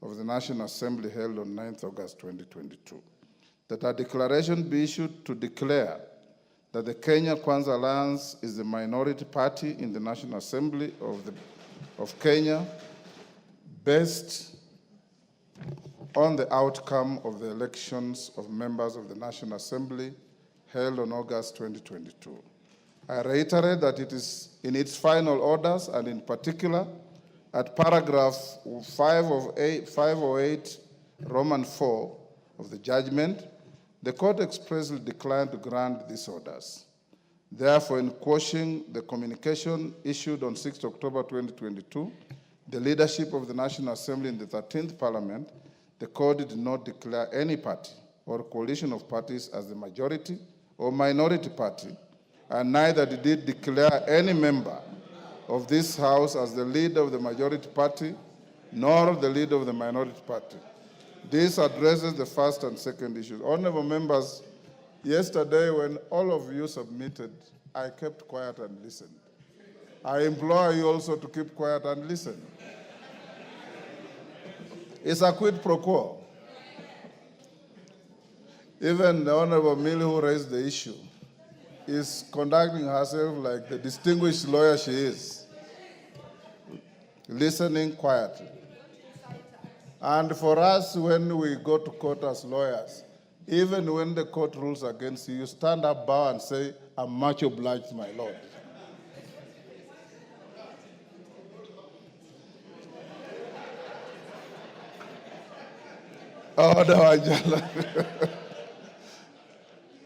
of the National Assembly held on 9th August 2022. That a declaration be issued to declare that the Kenya KWANZA Alliance is the minority party in the National Assembly of Kenya based on the outcome of the elections of members of the National Assembly held on August 2022. I reiterate that it is in its final orders, and in particular at paragraph 508 Roman 4 of the judgment, the court expressly declined to grant these orders. Therefore, in quashing the communication issued on 6 October 2022, the leadership of the National Assembly in the 13th Parliament, the court did not declare any party or coalition of parties as the majority or minority party, and neither did it declare any member of this House as the leader of the majority party, nor the leader of the minority party. This addresses the first and second issues. Honorable members, yesterday when all of you submitted, I kept quiet and listened. I implore you also to keep quiet and listen. It's a quid pro quo. Even the Honorable Millie, who raised the issue, is conducting herself like the distinguished lawyer she is, listening quietly. And for us, when we go to court as lawyers, even when the court rules against you, you stand up, bow, and say, "I'm much obliged, my lord."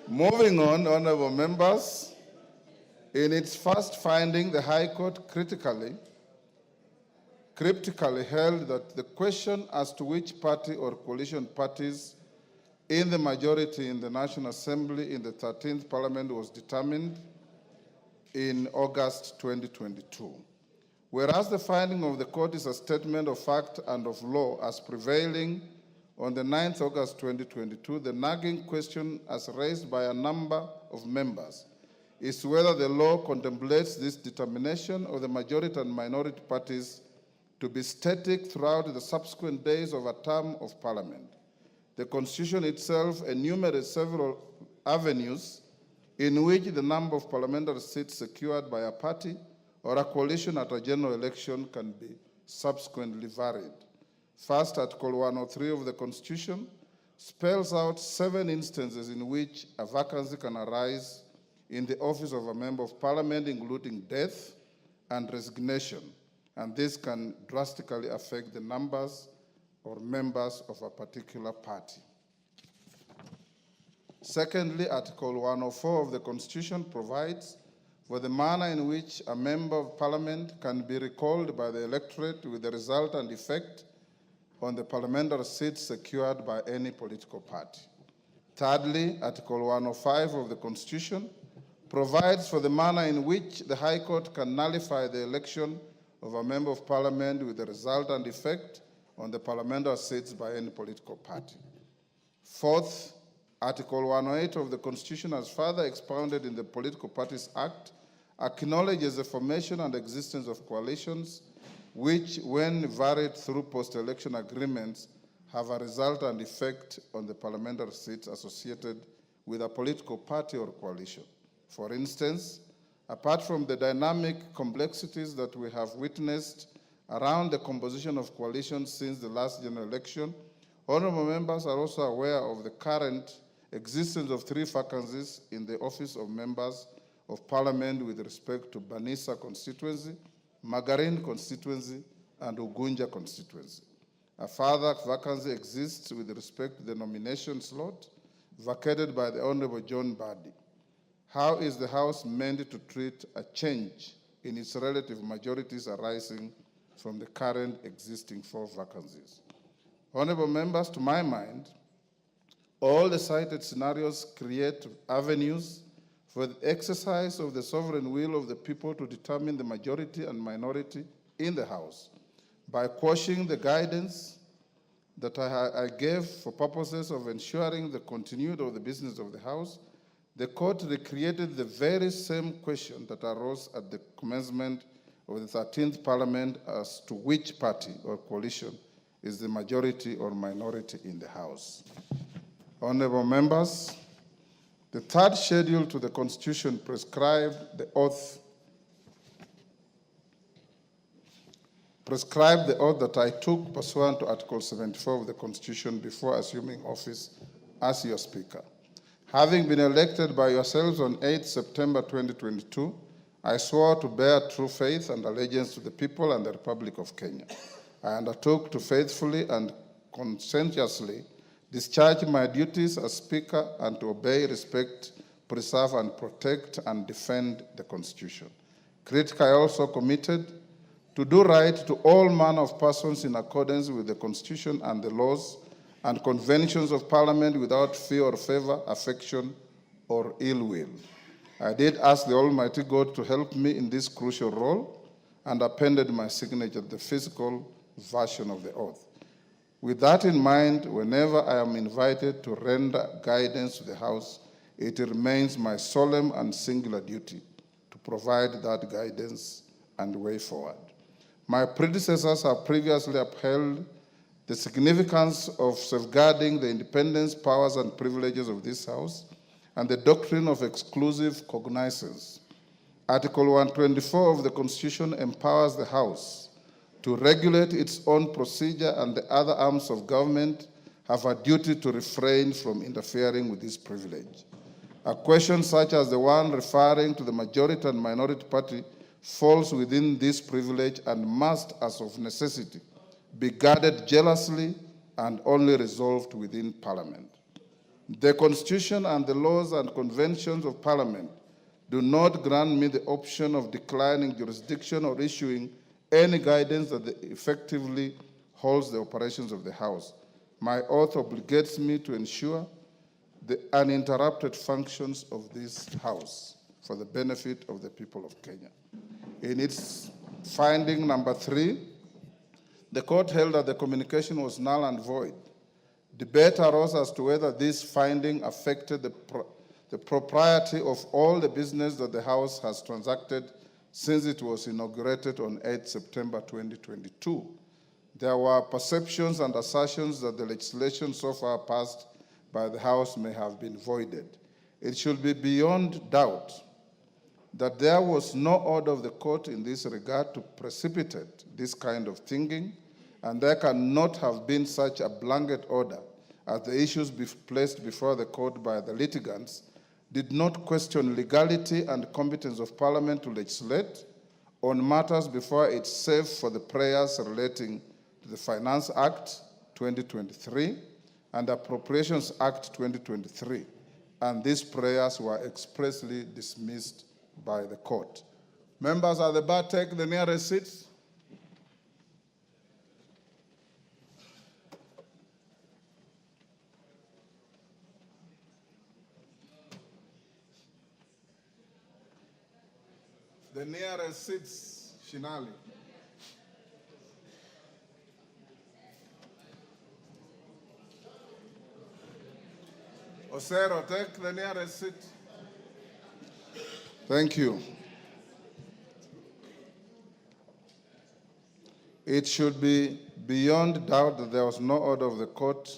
Moving on, honorable members, in its first finding, the High Court cryptically held that the question as to which party or coalition parties in the majority in the National Assembly in the 13th Parliament was determined in August 2022. Whereas the finding of the court is a statement of fact and of law as prevailing on the 9th August 2022, the nagging question as raised by a number of members is whether the law contemplates this determination of the majority and minority parties to be static throughout the subsequent days of a term of Parliament. The Constitution itself enumerates several avenues in which the number of parliamentary seats secured by a party or a coalition at a general election can be subsequently varied. First, Article 103 of the Constitution spells out 7 instances in which a vacancy can arise in the office of a member of Parliament, including death and resignation, and this can drastically affect the numbers or members of a particular party. Secondly, Article 104 of the Constitution provides for the manner in which a member of Parliament can be recalled by the electorate with the result and effect on the parliamentary seats secured by any political party. Thirdly, Article 105 of the Constitution provides for the manner in which the High Court can nullify the election of a member of parliament with the result and effect on the parliamentary seats by any political party. Fourth, Article 108 of the Constitution, as further expounded in the Political Parties Act, acknowledges the formation and existence of coalitions which, when varied through post-election agreements, have a result and effect on the parliamentary seats associated with a political party or coalition. For instance, apart from the dynamic complexities that we have witnessed around the composition of coalitions since the last general election, honorable members are also aware of the current existence of 3 vacancies in the office of members of parliament with respect to Banisa constituency, Magarin constituency, and Ugunja constituency. A further vacancy exists with respect to the nomination slot vacated by the Honorable John Badi. How is the House meant to treat a change in its relative majorities arising from the current existing 4 vacancies? Honorable members, to my mind, all the cited scenarios create avenues for the exercise of the sovereign will of the people to determine the majority and minority in the House. By quashing the guidance that I gave for purposes of ensuring the continuity of the business of the House, the court recreated the very same question that arose at the commencement of the 13th Parliament as to which party or coalition is the majority or minority in the House. Honorable members, the 3rd schedule to the Constitution prescribed the oath that I took pursuant to Article 74 of the Constitution before assuming office as your Speaker. Having been elected by yourselves on 8 September 2022, I swore to bear true faith and allegiance to the people and the Republic of Kenya. I undertook to faithfully and conscientiously discharge my duties as Speaker and to obey, respect, preserve, and protect and defend the Constitution. Critically, I also committed to do right to all manner of persons in accordance with the Constitution and the laws and conventions of Parliament without fear or favor, affection, or ill will. I did ask the Almighty God to help me in this crucial role and appended my signature to the physical version of the oath. With that in mind, whenever I am invited to render guidance to the House, it remains my solemn and singular duty to provide that guidance and way forward. My predecessors have previously upheld the significance of safeguarding the independence, powers, and privileges of this House and the doctrine of exclusive cognizance. Article 124 of the Constitution empowers the House to regulate its own procedure, and the other arms of government have a duty to refrain from interfering with this privilege. A question such as the one referring to the majority and minority party falls within this privilege and must, as of necessity, be guarded jealously and only resolved within Parliament. The Constitution and the laws and conventions of Parliament do not grant me the option of declining jurisdiction or issuing any guidance that effectively holds the operations of the House. My oath obligates me to ensure the uninterrupted functions of this House for the benefit of the people of Kenya. In its finding number 3, the court held that the communication was null and void. Debate arose as to whether this finding affected the propriety of all the business that the House has transacted since it was inaugurated on 8 September 2022. There were perceptions and assertions that the legislation so far passed by the House may have been voided. It should be beyond doubt that there was no order of the court in this regard to precipitate this kind of thinking, and there cannot have been such a blanket order as the issues placed before the court by the litigants did not question legality and competence of Parliament to legislate on matters before it, save for the prayers relating to the Finance Act 2023 and Appropriations Act 2023, and these prayers were expressly dismissed by the court. Members at the bar, take the nearest seats. The nearest seats, Shinali. Osero, take the nearest seat. Thank you. It should be beyond doubt that there was no order of the court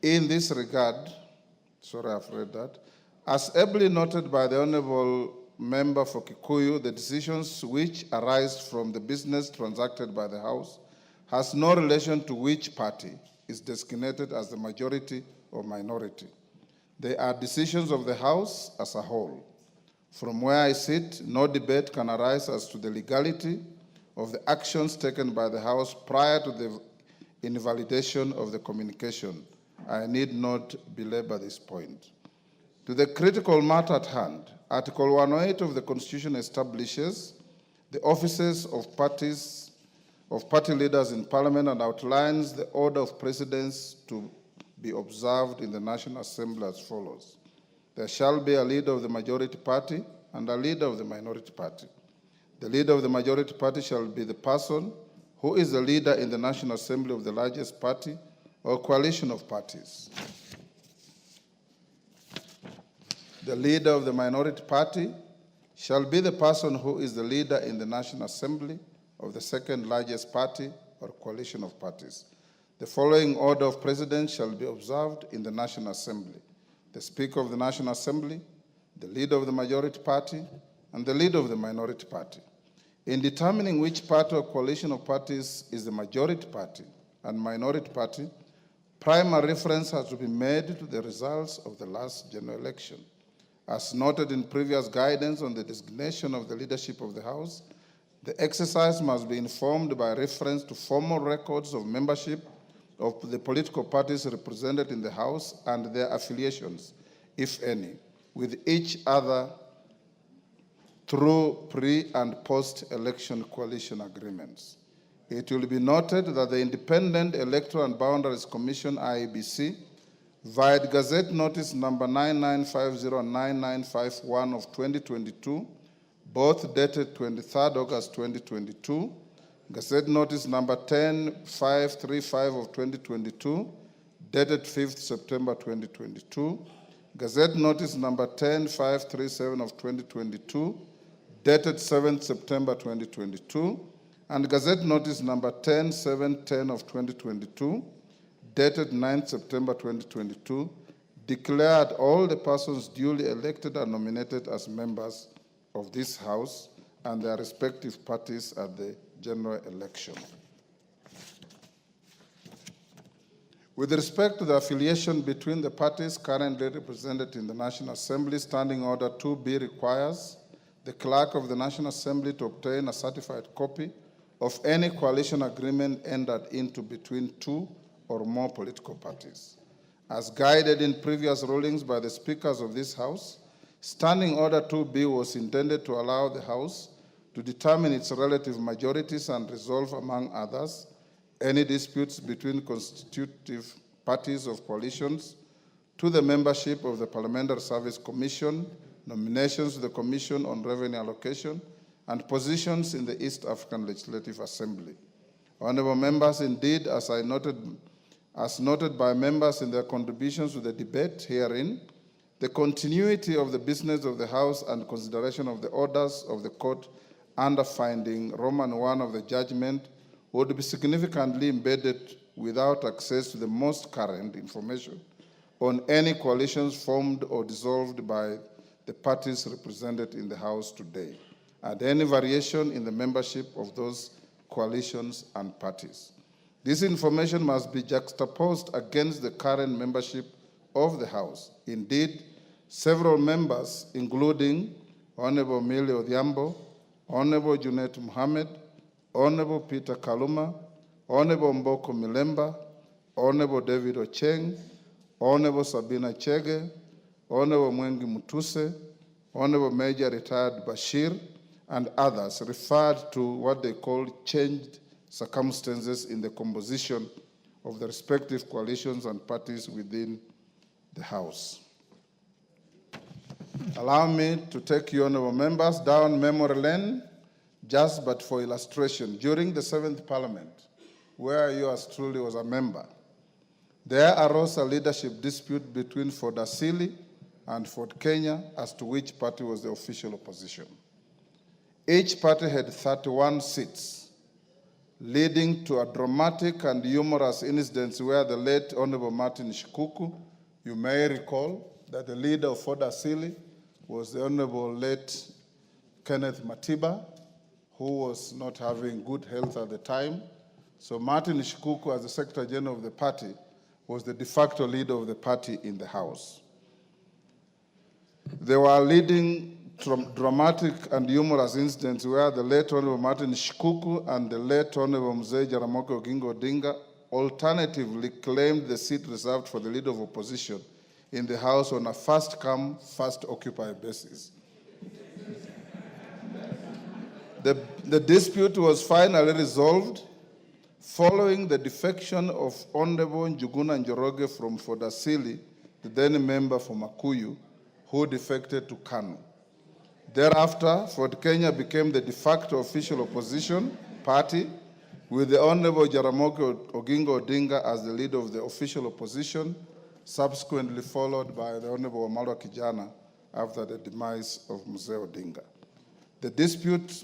in this regard. Sorry, I've read that. As ably noted by the Honorable Member for Kikuyu, the decisions which arise from the business transacted by the House has no relation to which party is designated as the majority or minority. They are decisions of the House as a whole. From where I sit, no debate can arise as to the legality of the actions taken by the House prior to the invalidation of the communication. I need not belabor this point. To the critical matter at hand, Article 108 of the Constitution establishes the offices of party leaders in Parliament and outlines the order of precedence to be observed in the National Assembly as follows. There shall be a leader of the majority party and a leader of the minority party. The leader of the majority party shall be the person who is the leader in the National Assembly of the largest party or coalition of parties. The leader of the minority party shall be the person who is the leader in the National Assembly of the second largest party or coalition of parties. The following order of precedence shall be observed in the National Assembly: the Speaker of the National Assembly, the leader of the majority party, and the leader of the minority party. In determining which party or coalition of parties is the majority party and minority party, primary reference has to be made to the results of the last general election. As noted in previous guidance on the designation of the leadership of the House, the exercise must be informed by reference to formal records of membership of the political parties represented in the House and their affiliations, if any, with each other through pre- and post-election coalition agreements. It will be noted that the Independent Electoral and Boundaries Commission, IEBC, via Gazette Notice number 99509951 of 2022, both dated 23rd August 2022, Gazette Notice number 10535 of 2022, dated 5th September 2022, Gazette Notice number 10537 of 2022, dated 7th September 2022, and Gazette Notice number 10710 of 2022, dated 9th September 2022, declared all the persons duly elected and nominated as members of this House and their respective parties at the general election. With respect to the affiliation between the parties currently represented in the National Assembly, Standing Order 2B requires the Clerk of the National Assembly to obtain a certified copy of any coalition agreement entered into between two or more political parties. As guided in previous rulings by the speakers of this House, Standing Order 2B was intended to allow the House to determine its relative majorities and resolve, among others, any disputes between constitutive parties of coalitions, to the membership of the Parliamentary Service Commission, nominations to the Commission on Revenue Allocation, and positions in the East African Legislative Assembly. Honorable members, indeed, as noted by members in their contributions to the debate herein, the continuity of the business of the House and consideration of the orders of the court under finding Roman 1 of the judgment would be significantly embedded without access to the most current information on any coalitions formed or dissolved by the parties represented in the House today, and any variation in the membership of those coalitions and parties. This information must be juxtaposed against the current membership of the House. Indeed, several members, including Honorable Millie Odhiambo, Honorable Junet Mohammed, Honorable Peter Kaluma, Honorable Mboko Milemba, Honorable David Ocheng, Honorable Sabina Chege, Honorable Mwengi Mutuse, Honorable Major Retired Bashir, and others referred to what they call changed circumstances in the composition of the respective coalitions and parties within the House. Allow me to take you, honorable members, down memory lane, just but for illustration. During the 7th Parliament, where yours truly was a member, There arose a leadership dispute between Ford Asili and Ford Kenya as to which party was the official opposition. Each party had 31 seats, leading to a dramatic and humorous incident where the late Honorable Martin Shikuku, you may recall that the leader of Ford Asili was the Honorable late Kenneth Matiba, who was not having good health at the time. So Martin Shikuku, as the Secretary General of the party, was the de facto leader of the party in the House. They were leading dramatic and humorous incidents where the late Honorable Martin Shikuku and the late Honorable Mzee Jaramogi Oginga Odinga alternatively claimed the seat reserved for the leader of opposition in the House on a first-come, first-occupied basis. The dispute was finally resolved following the defection of Honorable Njuguna Njoroge from Ford Asili, the then member for Makuyu, who defected to KANU. Thereafter, Ford Kenya became the de facto official opposition party, with the Honorable Jaramogi Oginga Odinga as the leader of the official opposition, subsequently followed by the Honorable Wamalwa Kijana after the demise of Mzee Odinga. The dispute,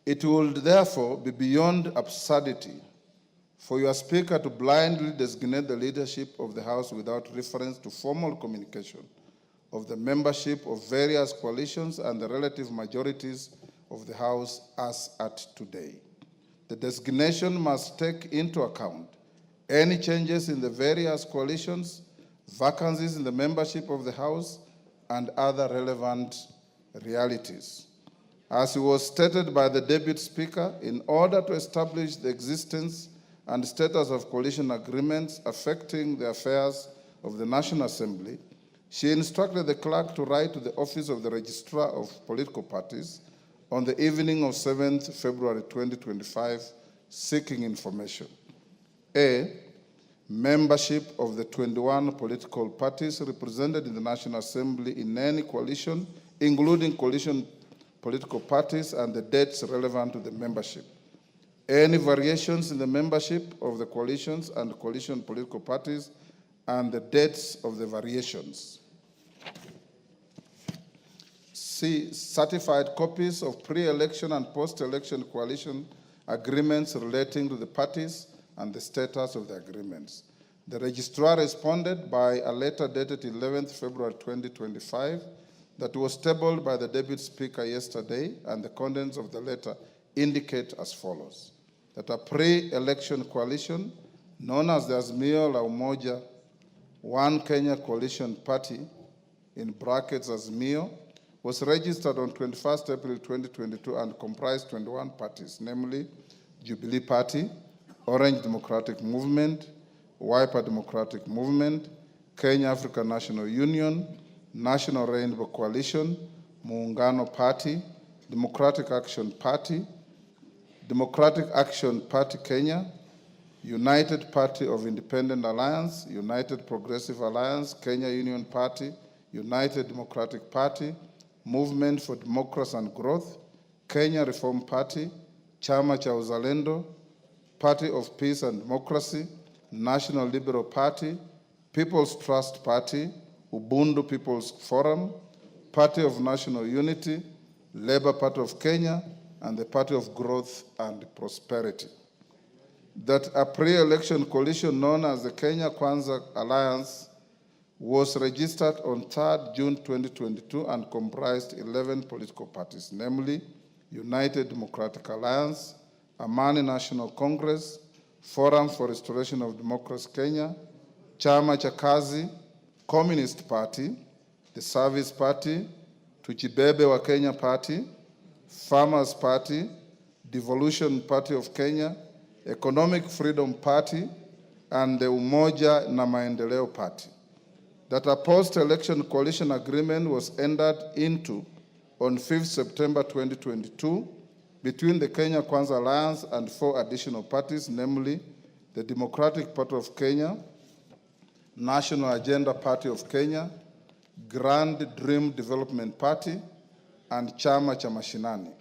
it would therefore be beyond absurdity for your Speaker to blindly designate the leadership of the House without reference to formal communication of the membership of various coalitions and the relative majorities of the House as at today. The designation must take into account any changes in the various coalitions, vacancies in the membership of the House, and other relevant realities. As it was stated by the Deputy Speaker, in order to establish the existence and status of coalition agreements affecting the affairs of the National Assembly, she instructed the clerk to write to the Office of the Registrar of Political Parties on the evening of 7th February 2025, seeking information. A, membership of the 21 political parties represented in the National Assembly in any coalition, including coalition political parties, and the dates relevant to the membership. Any variations in the membership of the coalitions and coalition political parties and the dates of the variations. C, certified copies of pre-election and post-election coalition agreements relating to the parties and the status of the agreements. The registrar responded by a letter dated 11th February 2025 that was tabled by the Deputy Speaker yesterday, and the contents of the letter indicate as follows: that a pre-election coalition known as the Azimio la Umoja One Kenya Coalition Party, in brackets Azimio, was registered on 21st April 2022 and comprised 21 parties, namely Jubilee Party, Orange Democratic Movement, Wiper Democratic Movement, Kenya African National Union, National Rainbow Coalition, Muungano Party, Democratic Action Party, Democratic Action Party Kenya, United Party of Independent Alliance, United Progressive Alliance, Kenya Union Party, United Democratic Party, Movement for Democracy and Growth, Kenya Reform Party, Chama cha Uzalendo, Party of Peace and Democracy, National Liberal Party, People's Trust Party, Ubuntu People's Forum, Party of National Unity, Labour Party of Kenya, and the Party of Growth and Prosperity. That a pre-election coalition known as the Kenya KWANZA Alliance was registered on 3rd June 2022 and comprised 11 political parties, namely United Democratic Alliance, Amani National Congress, Forum for Restoration of Democracy Kenya, Chama cha Kazi, Communist Party, the Service Party, Tuchibebe wa Kenya Party, Farmers Party, Devolution Party of Kenya, Economic Freedom Party, and the Umoja na Maendeleo Party. That a post-election coalition agreement was entered into on 5th September 2022 between the Kenya KWANZA Alliance and 4 additional parties, namely the Democratic Party of Kenya, National Agenda Party of Kenya, Grand Dream Development Party, and Chama cha Mashinani.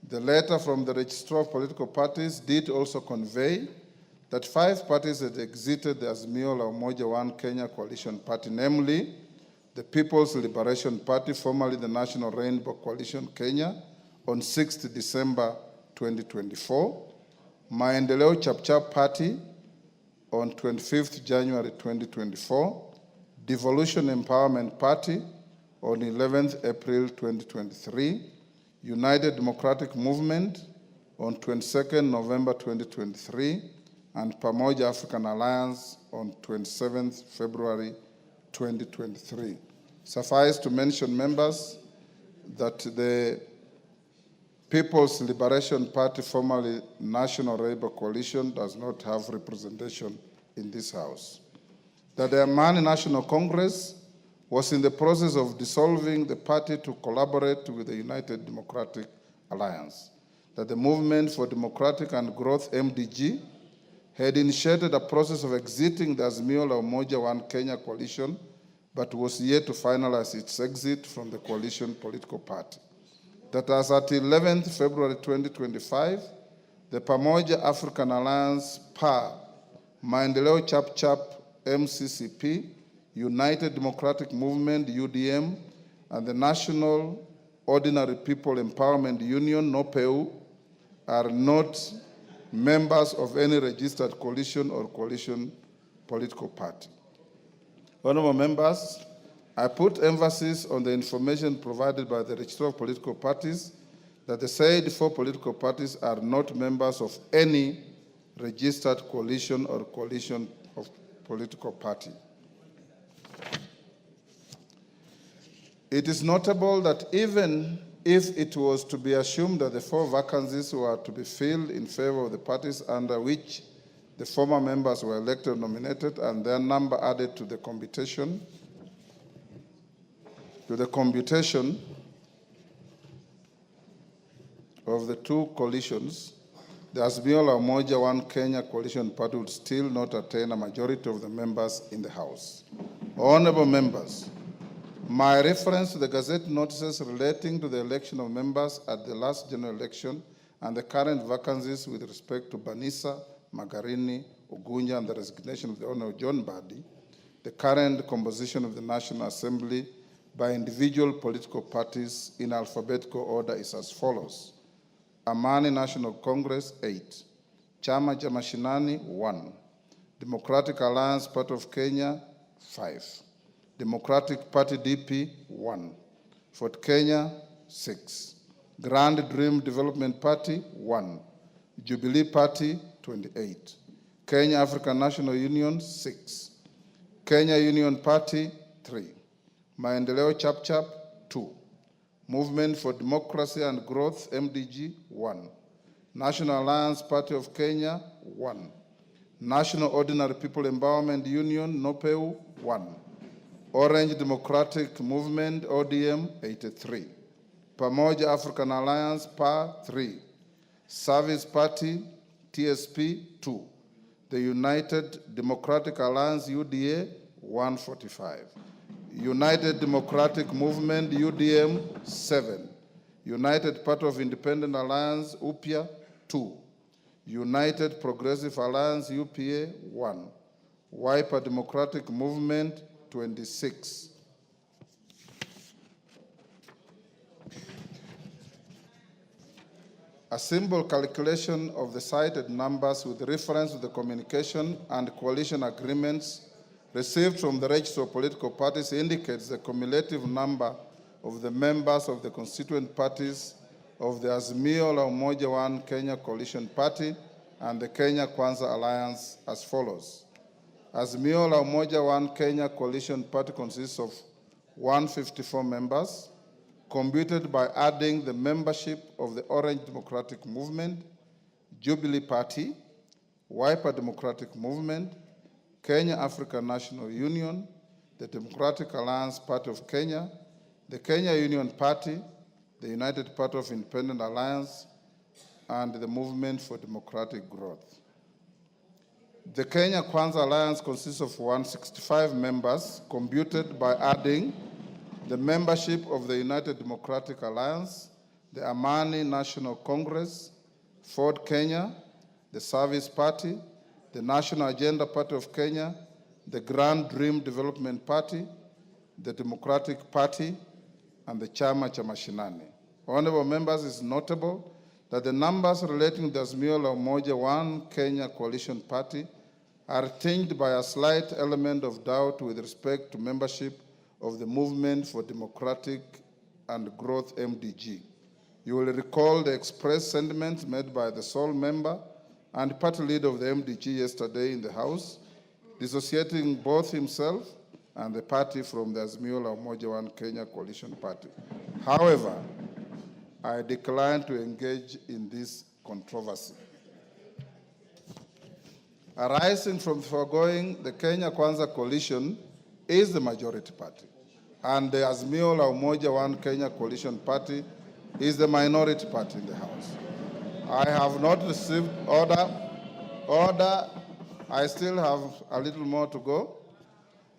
The letter from the Registrar of Political Parties did also convey that 5 parties had exited the Azimio la Umoja One Kenya Coalition Party, namely the People's Liberation Party, formerly the National Rainbow Coalition Kenya, on 6th December 2024, Maendeleo Chapchap Party on 25th January 2024, Devolution Empowerment Party on 11th April 2023, United Democratic Movement on 22nd November 2023, and Pamoja African Alliance on 27th February 2023. Suffice to mention, members, that the People's Liberation Party, formerly National Labour Coalition, does not have representation in this House. That the Amani National Congress was in the process of dissolving the party to collaborate with the United Democratic Alliance. That the Movement for Democratic and Growth, MDG, had initiated a process of exiting the Azimio la Umoja One Kenya coalition, but was yet to finalize its exit from the coalition political party. That as at 11th February 2025, the Pamoja African Alliance, PA, Maendeleo Chapchap, MCCP, United Democratic Movement, UDM, and the National Ordinary People Empowerment Union, NOPEU, are not members of any registered coalition or coalition political party. Honorable members, I put emphasis on the information provided by the Registrar of Political Parties that the said 4 political parties are not members of any registered coalition or coalition of political party. It is notable that even if it was to be assumed that the 4 vacancies were to be filled in favor of the parties under which the former members were elected or nominated and their number added to the computation of the 2 coalitions, the Azimio la Umoja One Kenya Coalition Party would still not attain a majority of the members in the House. Honorable members, my reference to the Gazette notices relating to the election of members at the last general election and the current vacancies with respect to Banisa, Magarini, Ugunya, and the resignation of the Honorable John Badi, the current composition of the National Assembly by individual political parties in alphabetical order is as follows. Amani National Congress, 8. Chama cha Mashinani, 1. Democratic Alliance Party of Kenya, 5. Democratic Party DP, 1. Fort Kenya, 6. Grand Dream Development Party, 1. Jubilee Party, 28. Kenya African National Union, 6. Kenya Union Party, 3. Maendeleo Chapchap, 2. Movement for Democracy and Growth, MDG, 1. National Alliance Party of Kenya, 1. National Ordinary People Empowerment Union, NOPEU, 1. Orange Democratic Movement, ODM, 83. Pamoja African Alliance, PA, 3. Service Party, TSP, 2. The United Democratic Alliance, UDA, 145. United Democratic Movement, UDM, 7. United Party of Independent Alliance, UPIA, 2. United Progressive Alliance, UPA, 1. Wiper Democratic Movement, 26. A simple calculation of the cited numbers with reference to the communication and coalition agreements received from the register of political parties indicates the cumulative number of the members of the constituent parties of the Azimio la Umoja One Kenya Coalition Party and the Kenya KWANZA Alliance as follows. Azimio la Umoja One Kenya Coalition Party consists of 154 members, computed by adding the membership of the Orange Democratic Movement, Jubilee Party, Wiper Democratic Movement, Kenya African National Union, the Democratic Alliance Party of Kenya, the Kenya Union Party, the United Party of Independent Alliance, and the Movement for Democratic Growth. The Kenya KWANZA Alliance consists of 165 members, computed by adding the membership of the United Democratic Alliance, the Amani National Congress, Ford Kenya, the Service Party, the National Agenda Party of Kenya, the Grand Dream Development Party, the Democratic Party, and the Chama cha Mashinani. Honorable members, it's notable that the numbers relating to the Azimio la Umoja One Kenya Coalition Party are tinged by a slight element of doubt with respect to membership of the Movement for Democratic and Growth MDG. You will recall the expressed sentiments made by the sole member and party leader of the MDG yesterday in the House, dissociating both himself and the party from the Azimio la Umoja One Kenya Coalition Party. However, I decline to engage in this controversy. Arising from the foregoing, the Kenya Kwanza Coalition is the majority party, and the Azimio la Umoja One Kenya Coalition Party is the minority party in the House. I have not received order. I still have a little more to go.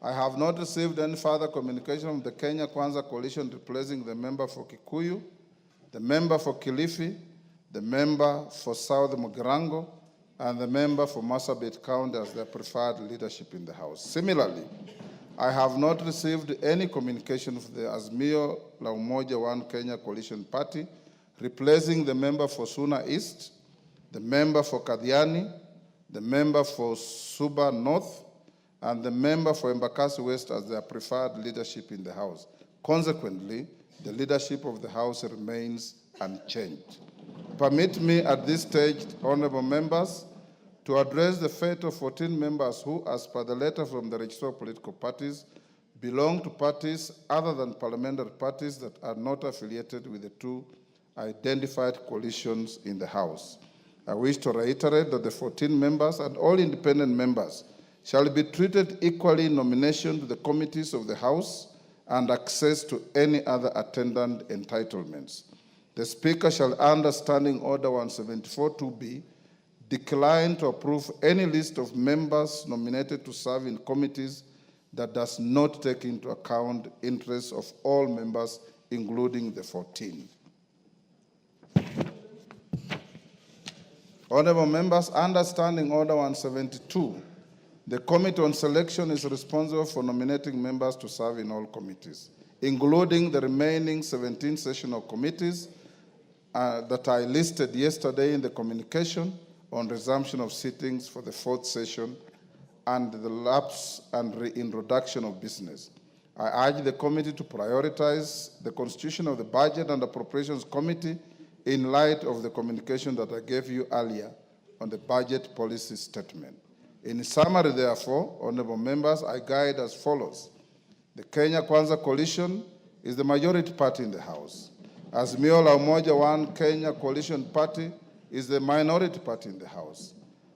I have not received any further communication from the Kenya Kwanza Coalition replacing the member for Kikuyu, the member for Kilifi, the member for South Mugirango, and the member for Marsabit County as their preferred leadership in the House. Similarly, I have not received any communication from the Azimio la Umoja One Kenya Coalition Party replacing the member for Suna East, the member for Kadiani, the member for Suba North, and the member for Embakasi West as their preferred leadership in the House. Consequently, the leadership of the House remains unchanged. Permit me at this stage, honorable members, to address the fate of 14 members who, as per the letter from the Registrar of Political Parties, belong to parties other than parliamentary parties that are not affiliated with the two identified coalitions in the House. I wish to reiterate that the 14 members and all independent members shall be treated equally in nomination to the committees of the House and access to any other attendant entitlements. The Speaker shall, under Standing Order 174-2B, decline to approve any list of members nominated to serve in committees that does not take into account interests of all members, including the 14. Honorable members, under Standing Order 172, the Committee on Selection is responsible for nominating members to serve in all committees, including the remaining 17 sessional committees that I listed yesterday in the communication on resumption of sittings for the 4th session and the lapse and reintroduction of business. I urge the committee to prioritize the constitution of the Budget and Appropriations Committee in light of the communication that I gave you earlier on the budget policy statement. In summary, therefore, honorable members, I guide as follows. The Kenya Kwanza Coalition is the majority party in the House. Azimio la Umoja One Kenya Coalition Party is the minority party in the House.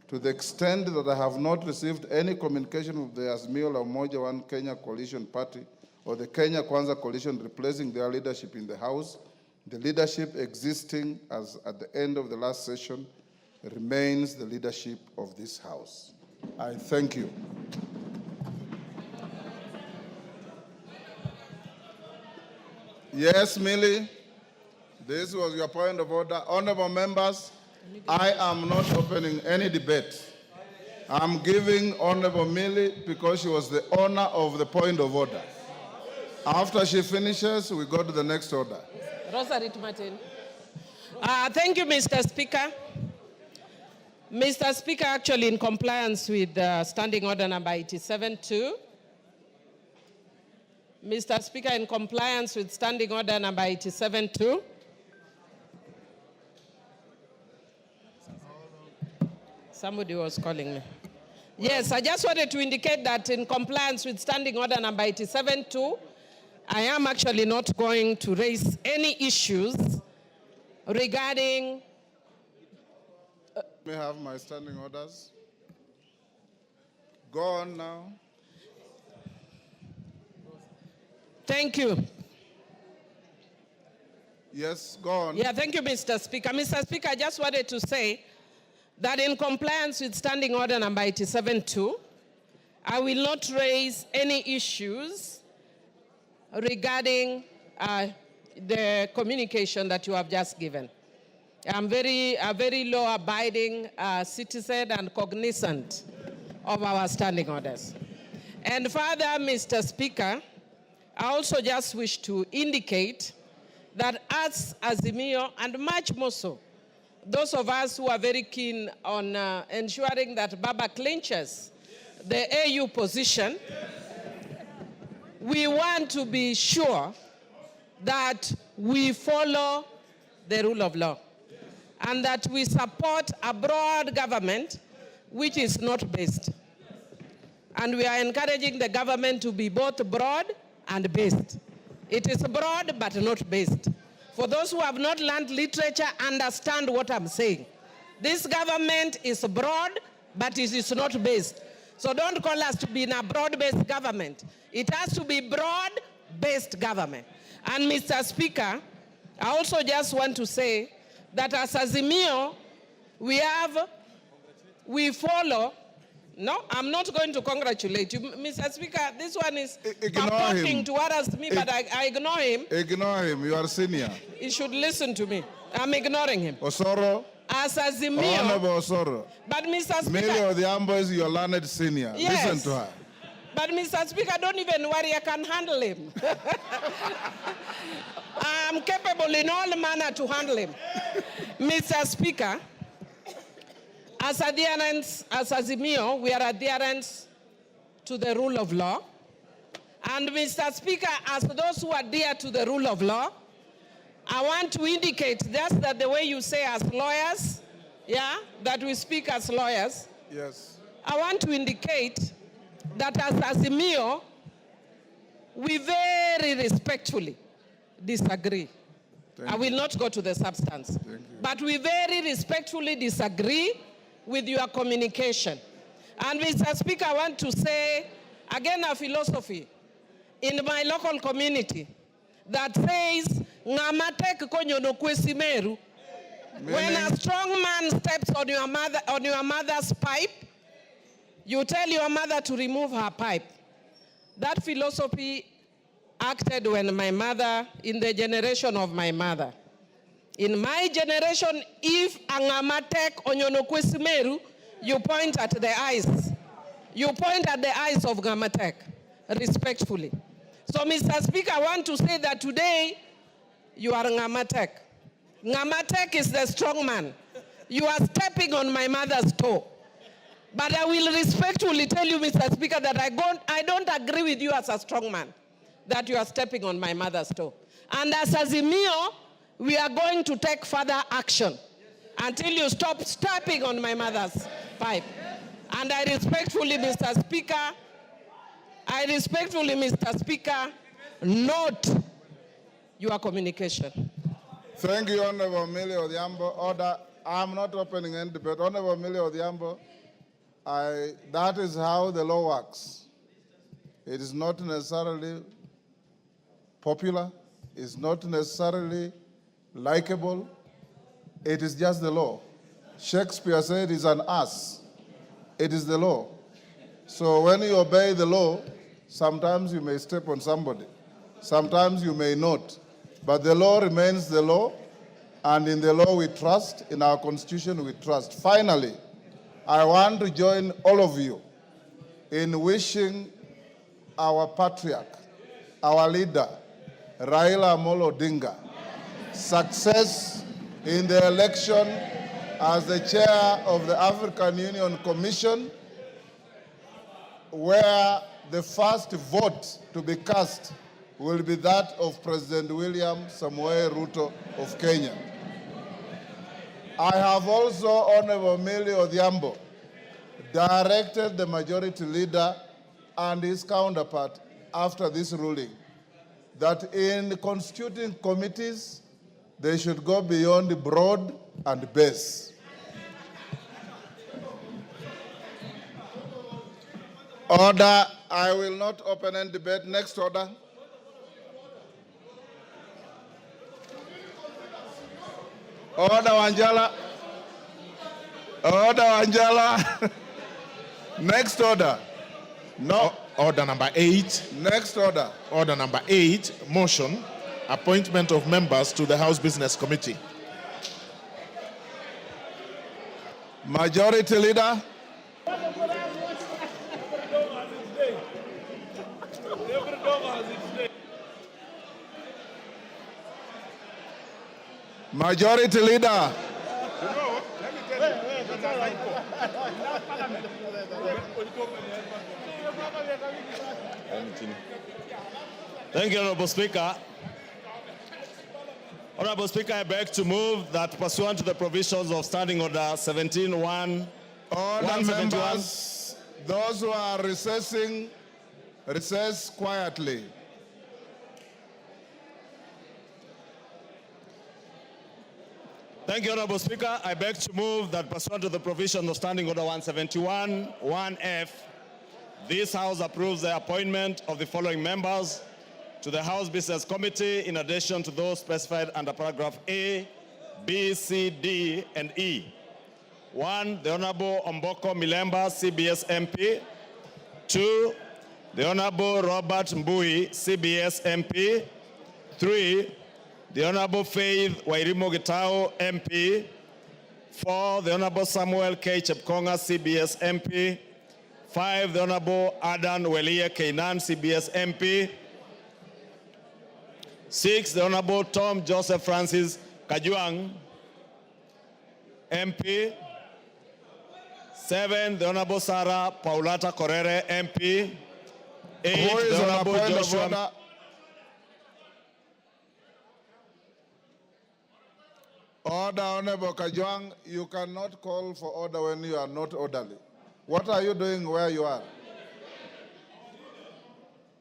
To the extent that I have not received any communication from the Azimio la Umoja One Kenya Coalition Party or the Kenya Kwanza Coalition replacing their leadership in the House, the leadership existing as at the end of the last session remains the leadership of this House. I thank you. Yes, Millie, this was your point of order. Honorable members, I am not opening any debate. I'm giving Honorable Millie because she was the owner of the point of order. After she finishes, we go to the next order. Rosarit Martin. Thank you, Mr. Speaker. Mr. Speaker, actually in compliance with Standing Order number 87-2, Mr. Speaker, in compliance with Standing Order number 87-2, somebody was calling me. Yes, I just wanted to indicate that in compliance with Standing Order number 87-2, I am actually not going to raise any issues regarding... May I have my standing orders? Go on now. Thank you. Yes, go on. Yeah, thank you, Mr. Speaker. Mr. Speaker, I just wanted to say that in compliance with Standing Order number 87-2, I will not raise any issues regarding the communication that you have just given. I'm a very law-abiding citizen and cognizant of our standing orders. And further, Mr. Speaker, I also just wish to indicate that as Azimio, and much more so, those of us who are very keen on ensuring that Baba clinches the AU position, we want to be sure that we follow the rule of law and that we support a broad government which is not based. And we are encouraging the government to be both broad and based. It is broad but not based. For those who have not learned literature, understand what I'm saying. This government is broad, but it is not based. So don't call us to be in a broad-based government. It has to be broad-based government. And Mr. Speaker, I also just want to say that as Azimio, we follow. No, I'm not going to congratulate you. Mr. Speaker, this one is talking towards me, but I ignore him. Ignore him, you are senior. He should listen to me. I'm ignoring him. Osoro. As Azimio. Honorable Osoro. But Mr. Speaker. Millie Odhiambo is your learned senior. Yes. Listen to her. But Mr. Speaker, don't even worry, I can handle him. I'm capable in all manner to handle him. Mr. Speaker, as adherents, as Azimio, we are adherents to the rule of law. And Mr. Speaker, as those who adhere to the rule of law, I want to indicate just that the way you say as lawyers, yeah, that we speak as lawyers. Yes. I want to indicate that as Azimio, we very respectfully disagree. I will not go to the substance. But we very respectfully disagree with your communication. And Mr. Speaker, I want to say, again, a philosophy in my local community that says, "Ngamatek konyono kwesimeru." When a strong man steps on your mother's pipe, you tell your mother to remove her pipe. That philosophy acted when my mother, in the generation of my mother. In my generation, if angamatek onyono kwesimeru, you point at the eyes. You point at the eyes of Ngamatek, respectfully. So, Mr. Speaker, I want to say that today, you are Ngamatek. Ngamatek is the strong man. You are stepping on my mother's toe. But I will respectfully tell you, Mr. Speaker, that I don't agree with you as a strong man, that you are stepping on my mother's toe. And as Azimio, we are going to take further action until you stop stepping on my mother's pipe. And I respectfully, Mr. Speaker, note your communication. Thank you, Honorable Millie Odhiambo. Order. I'm not opening any debate. Honorable Millie Odhiambo, that is how the law works. It is not necessarily popular. It's not necessarily likable. It is just the law. Shakespeare said it's an ass. It is the law. So when you obey the law, sometimes you may step on somebody. Sometimes you may not. But the law remains the law, and in the law we trust, in our constitution we trust. Finally, I want to join all of you in wishing our patriarch, our leader, Raila Amolo Odinga, success in the election as the chair of the African Union Commission, where the first vote to be cast will be that of President William Samoei Ruto of Kenya. I have also, Honorable Millie Odhiambo, directed the majority leader and his counterpart after this ruling that in constituting committees, they should go beyond broad and base. Order. I will not open any debate. Next order. Order, Wanjala. Order, Wanjala. Next order. No. Order number 8. Next order. Order number 8, motion, appointment of members to the House Business Committee. Majority Leader. Majority Leader. Thank you, Honorable Speaker. Honorable Speaker, I beg to move that pursuant to the provisions of Standing Order 17-1, Order, members, those who are recessing, recess quietly. Thank you, Honorable Speaker. I beg to move that pursuant to the provisions of Standing Order 171, 1F, this House approves the appointment of the following members to the House Business Committee in addition to those specified under paragraph A, B, C, D, and E. 1, the Honorable Omboko Milemba, CBS MP. 2, the Honorable Robert Mbui, CBS MP. 3, the Honorable Faith Wairimo Gitao, MP. 4, the Honorable Samuel K. Chepkonga, CBS MP. 5, the Honorable Adan Welie Keinan, CBS MP. 6, the Honorable Tom Joseph Francis Kajuang, MP. 7, the Honorable Sarah Paulata Korere, MP. 8, the Honorable Joshua. Order, Honorable Kajuang, you cannot call for order when you are not orderly. What are you doing where you are?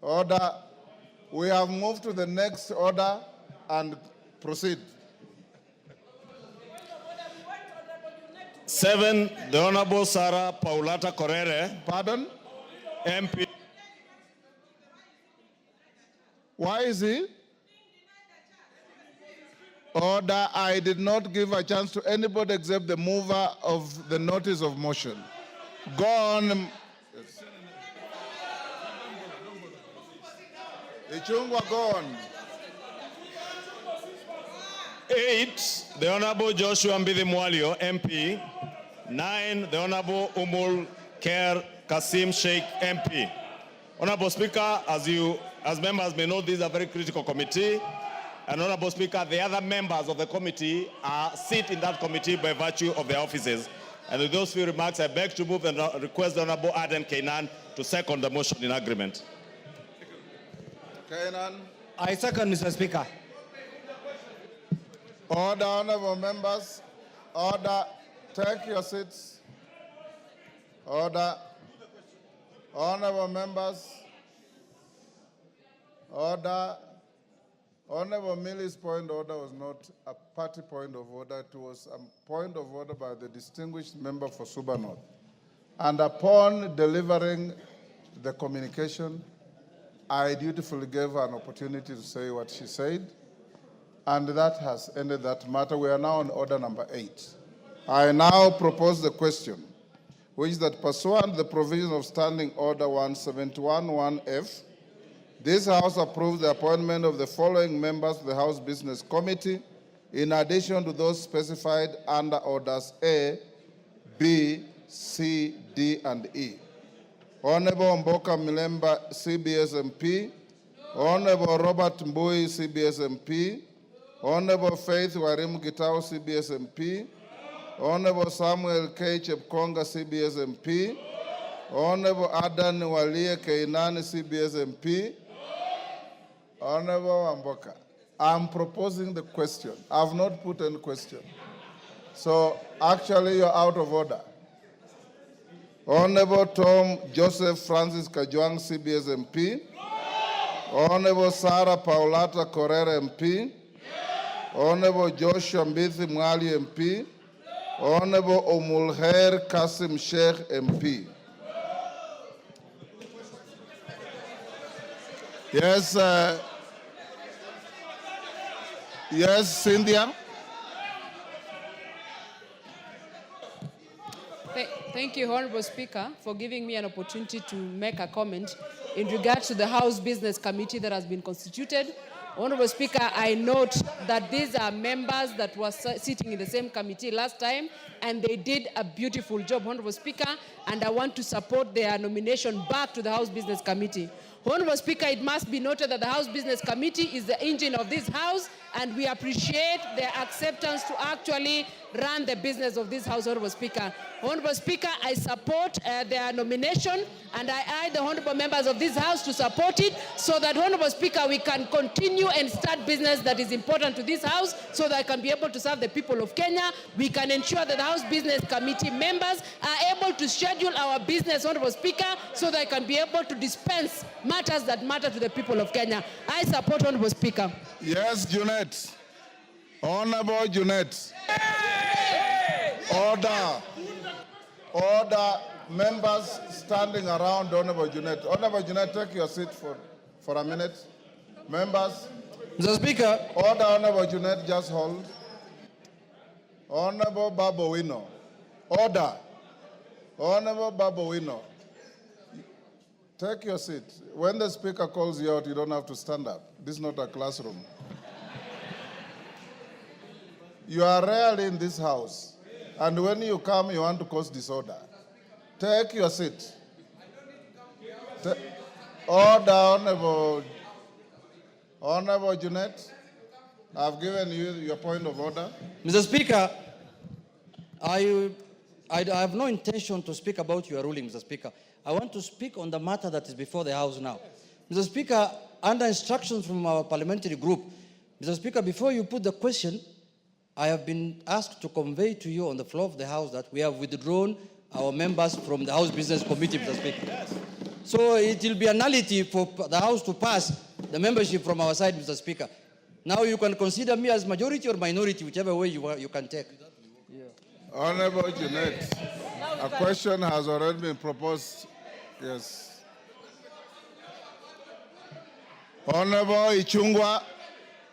Order. We have moved to the next order and proceed. 7, the Honorable Sarah Paulata Korere. Pardon? MP. Why is he? Order, I did not give a chance to anybody except the mover of the notice of motion. Go on. Yes. Ichungwa, go on. 8, the Honorable Joshua Mbidi Mwalio, MP. 9, the Honorable Umul Ker Kasim Sheikh, MP. Honorable Speaker, as members may know, this is a very critical committee. And Honorable Speaker, the other members of the committee sit in that committee by virtue of their offices. And with those few remarks, I beg to move and request the Honorable Aden Keinan to second the motion in agreement. Keinan. I second, Mr. Speaker. Order, honorable members. Order. Take your seats. Order. Honorable members. Order. Honorable Millie's point of order was not a party point of order. It was a point of order by the distinguished member for Suba North. And upon delivering the communication, I dutifully gave her an opportunity to say what she said. And that has ended that matter. We are now on order number 8. I now propose the question, which is that pursuant to the provision of Standing Order 171-1F, this House approves the appointment of the following members of the House Business Committee, in addition to those specified under Orders A, B, C, D, and E. Honorable Mboka Milemba, CBS MP. Honorable Robert Mbui, CBS MP. Honorable Faith Wairimu Gitao, CBS MP. Honorable Samuel K. Chepkonga, CBS MP. Honorable Adan Welie Keinan, CBS MP. Honorable Mboka, I'm proposing the question. I've not put any question. So actually you're out of order. Honorable Tom Joseph Francis Kajuang, CBS MP. Honorable Sarah Paulata Korere MP. Honorable Joshua Mbithi Mwali MP. Honorable Omulher Kasim Sheikh MP. Yes, yes, Cynthia. Thank you, Honorable Speaker, for giving me an opportunity to make a comment in regard to the House Business Committee that has been constituted Honorable Speaker, I note that these are members that were sitting in the same committee last time, and they did a beautiful job, Honorable Speaker, and I want to support their nomination back to the House Business Committee. Honorable Speaker, it must be noted that the House Business Committee is the engine of this House, and we appreciate their acceptance to actually run the business of this House, Honorable Speaker. Honorable Speaker, I support their nomination, and I urge the honorable members of this House to support it so that, Honorable Speaker, we can continue and start business that is important to this House so that I can be able to serve the people of Kenya. We can ensure that the House Business Committee members are able to schedule our business, Honorable Speaker, so that I can be able to dispense matters that matter to the people of Kenya. I support, Honorable Speaker. Yes, Junet. Honorable Junet. Order. Order. Members standing around Honorable Junet. Honorable Junet, take your seat for a minute. Members. Mr. Speaker. Order, Honorable Junet, just hold. Honorable Babowino. Order. Honorable Babowino. Take your seat. When the Speaker calls you out, you don't have to stand up. This is not a classroom. You are rarely in this House. And when you come, you want to cause disorder. Take your seat. Order, Honorable Junet. I've given you your point of order. Mr. Speaker, I have no intention to speak about your ruling, Mr. Speaker. I want to speak on the matter that is before the House now. Mr. Speaker, under instructions from our parliamentary group, Mr. Speaker, before you put the question, I have been asked to convey to you on the floor of the House that we have withdrawn our members from the House Business Committee, Mr. Speaker. Yes. So it will be a nullity for the House to pass the membership from our side, Mr. Speaker. Now you can consider me as majority or minority, whichever way you can take. Yeah. Honorable Junet, a question has already been proposed. Yes. Honorable Ichungwa,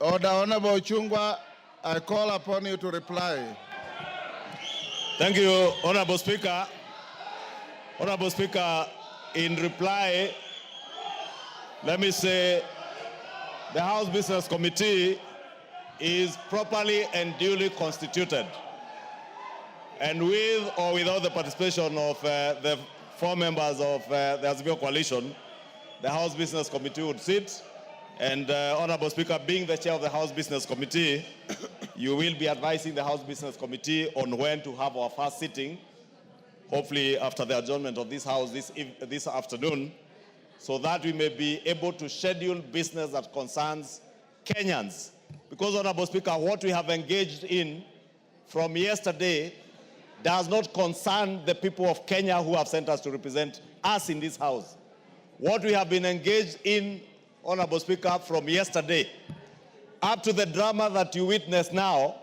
order, Honorable Ichungwa, I call upon you to reply. Thank you, Honorable Speaker. Honorable Speaker, in reply, let me say the House Business Committee is properly and duly constituted. And with or without the participation of the 4 members of the Azimio Coalition, the House Business Committee would sit. And Honorable Speaker, being the chair of the House Business Committee, you will be advising the House Business Committee on when to have our first sitting, hopefully after the adjournment of this House this afternoon, so that we may be able to schedule business that concerns Kenyans. Because, Honorable Speaker, what we have engaged in from yesterday does not concern the people of Kenya who have sent us to represent us in this House. What we have been engaged in, Honorable Speaker, from yesterday up to the drama that you witness now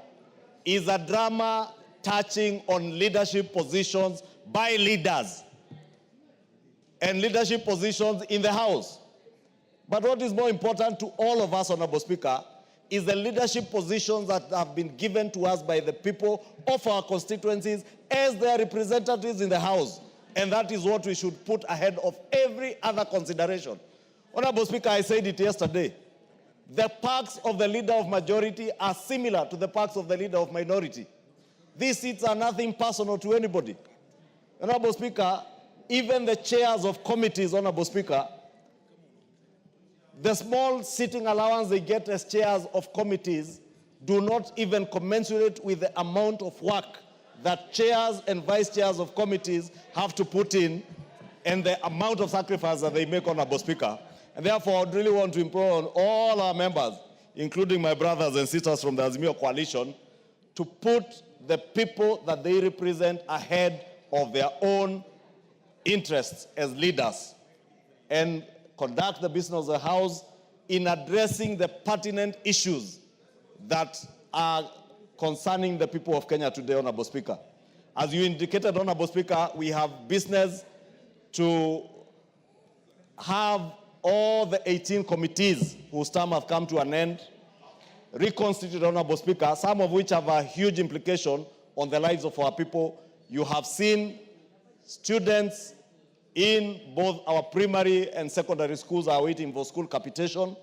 is a drama touching on leadership positions by leaders and leadership positions in the House. But what is more important to all of us, Honorable Speaker, is the leadership positions that have been given to us by the people of our constituencies as their representatives in the House. And that is what we should put ahead of every other consideration. Honorable Speaker, I said it yesterday. The perks of the leader of majority are similar to the perks of the leader of minority. These seats are nothing personal to anybody. Honorable Speaker, even the chairs of committees, Honorable Speaker, the small sitting allowance they get as chairs of committees do not even commensurate with the amount of work that chairs and vice chairs of committees have to put in and the amount of sacrifice that they make, Honorable Speaker. And therefore, I would really want to implore on all our members, including my brothers and sisters from the Azimio Coalition, to put the people that they represent ahead of their own interests as leaders and conduct the business of the House in addressing the pertinent issues that are concerning the people of Kenya today, Honorable Speaker. As you indicated, Honorable Speaker, we have business to have all the 18 committees whose term have come to an end reconstituted, Honorable Speaker, some of which have a huge implication on the lives of our people. You have seen students in both our primary and secondary schools are waiting for school capitation.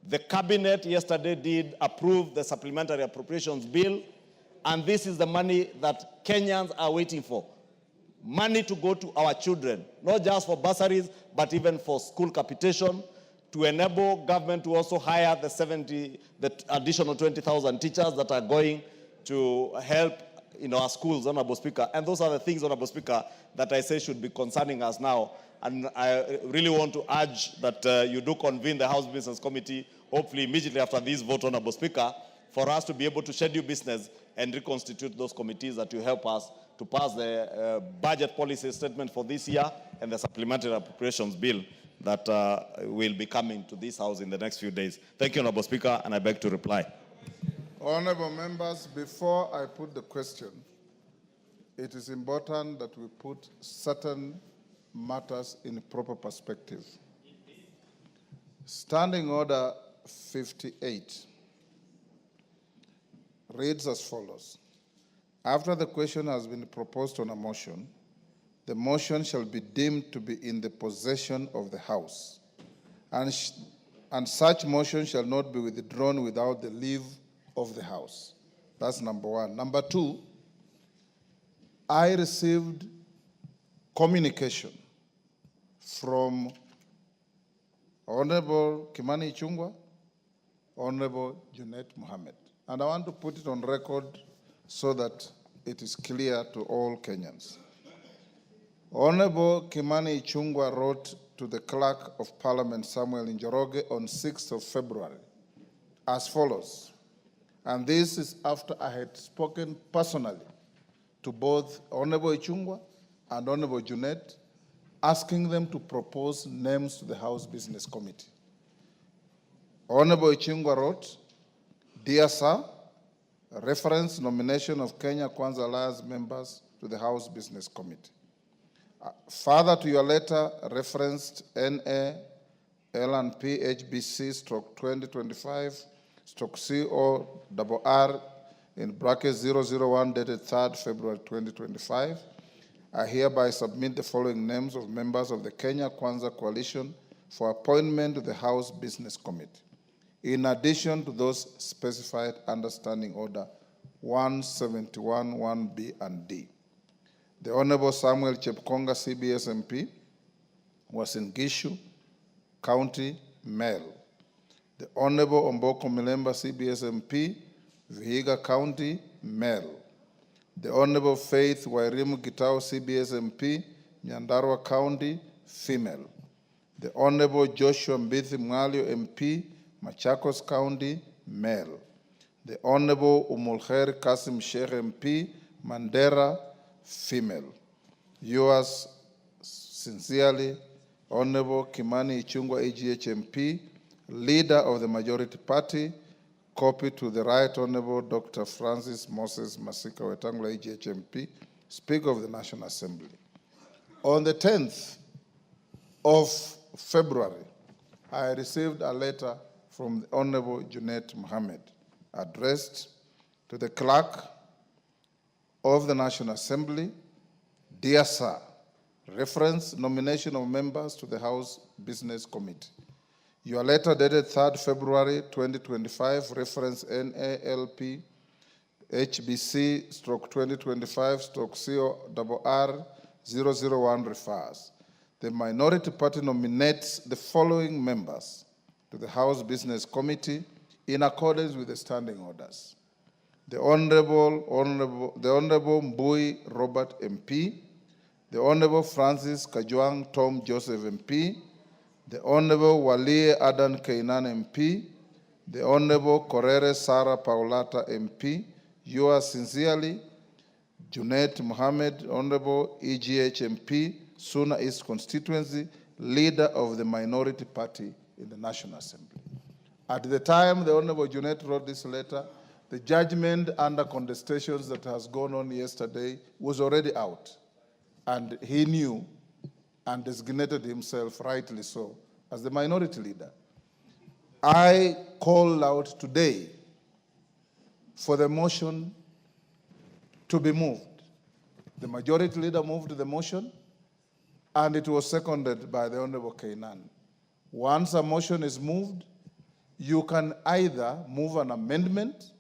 The cabinet yesterday did approve the supplementary appropriations bill, and this is the money that Kenyans are waiting for. Money to go to our children, not just for bursaries, but even for school capitation, to enable government to also hire the additional 20,000 teachers that are going to help our schools, Honorable Speaker. And those are the things, Honorable Speaker, that I say should be concerning us now. And I really want to urge that you do convene the House Business Committee, hopefully immediately after this vote, Honorable Speaker, for us to be able to schedule business and reconstitute those committees that will help us to pass the budget policy statement for this year and the supplementary appropriations bill that will be coming to this House in the next few days. Thank you, Honorable Speaker, and I beg to reply. Honorable members, before I put the question, it is important that we put certain matters in proper perspective. Standing Order 58 reads as follows. After the question has been proposed on a motion, the motion shall be deemed to be in the possession of the House, and such motion shall not be withdrawn without the leave of the House. That's number one. Number two, I received communication from Honorable Kimani Ichung'wah, Honorable Junet Mohammed, and I want to put it on record so that it is clear to all Kenyans. Honorable Kimani Ichung'wah wrote to the Clerk of Parliament, Samuel Njoroge, on 6th of February as follows, and this is after I had spoken personally to both Honorable Ichung'wah and Honorable Junet, asking them to propose names to the House Business Committee. Honorable Ichung'wah wrote, "Dear Sir, reference nomination of Kenya Kwanza Alliance members to the House Business Committee. Further to your letter referenced NA L&P HBC/2025/CORR in bracket 001 dated 3rd February 2025, I hereby submit the following names of members of the Kenya Kwanza Coalition for appointment to the House Business Committee, in addition to those specified under Standing Order 171, 1B and D. The Honorable Samuel Chepkonga, CBS MP, was in Gishu County, Male. The Honorable Omboko Milemba, CBS MP, Vihiga County, Male. The Honorable Faith Wairimu Gitao, CBS MP, Nyandarua County, Female. The Honorable Joshua Mbithi Mwalio MP, Machakos County, Male. The Honorable Umulkhair Kasim Sheikh MP, Mandera, Female. Yours sincerely, Honorable Kimani Ichung'wah, AGH MP, Leader of the Majority Party, copy to the Right Honorable Dr. Francis Moses Masika WETANGULA, AGH MP, Speaker of the National Assembly. On the 10th of February, I received a letter from the Honorable Junet Mohammed, addressed to the Clerk of the National Assembly. Dear Sir, reference nomination of members to the House Business Committee. Your letter dated 3rd February 2025, reference NALP HBC/2025/CORR 001 refers. The Minority Party nominates the following members to the House Business Committee in accordance with the standing orders. The Honorable Mbui Robert MP, the Honorable Francis Kajwang Tom Joseph MP, the Honorable Walie Adan Keinan MP, the Honorable Korere Sarah Paulata MP, yours sincerely, Junet Mohammed, Honorable EGH MP, Suna East Constituency, Leader of the Minority Party in the National Assembly. At the time the Honorable Junet wrote this letter, the judgment under contestations that has gone on yesterday was already out. And he knew and designated himself, rightly so, as the minority leader. I call out today for the motion to be moved. The majority leader moved the motion, and it was seconded by the Honorable Keinan. Once a motion is moved, you can either move an amendment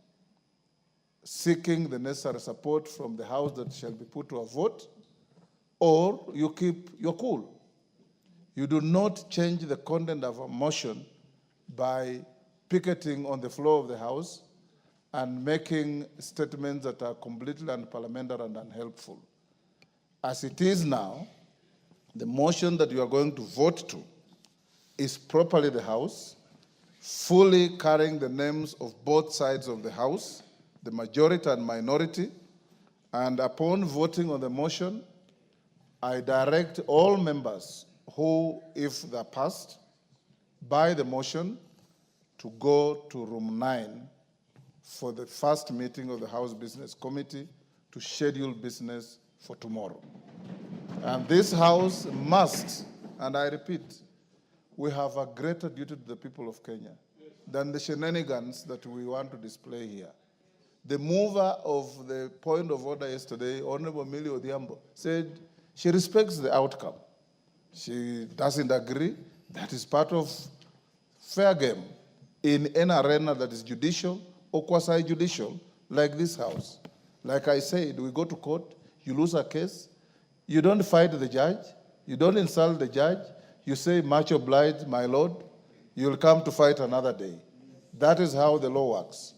seeking the necessary support from the House that shall be put to a vote, or you keep your cool. You do not change the content of a motion by picketing on the floor of the House and making statements that are completely unparliamentary and unhelpful. As it is now, the motion that you are going to vote to is properly the House, fully carrying the names of both sides of the House, the majority and minority, and upon voting on the motion, I direct all members who, if they're passed by the motion, to go to room 9 for the first meeting of the House Business Committee to schedule business for tomorrow. And this House must, and I repeat, we have a greater duty to the people of Kenya than the shenanigans that we want to display here. The mover of the point of order yesterday, Honorable Millie Odhiambo, said she respects the outcome. She doesn't agree. That is part of fair game in an arena that is judicial or quasi-judicial, like this House. Like I said, we go to court, you lose a case, you don't fight the judge, you don't insult the judge, you say, much obliged, my lord, you'll come to fight another day. That is how the law works.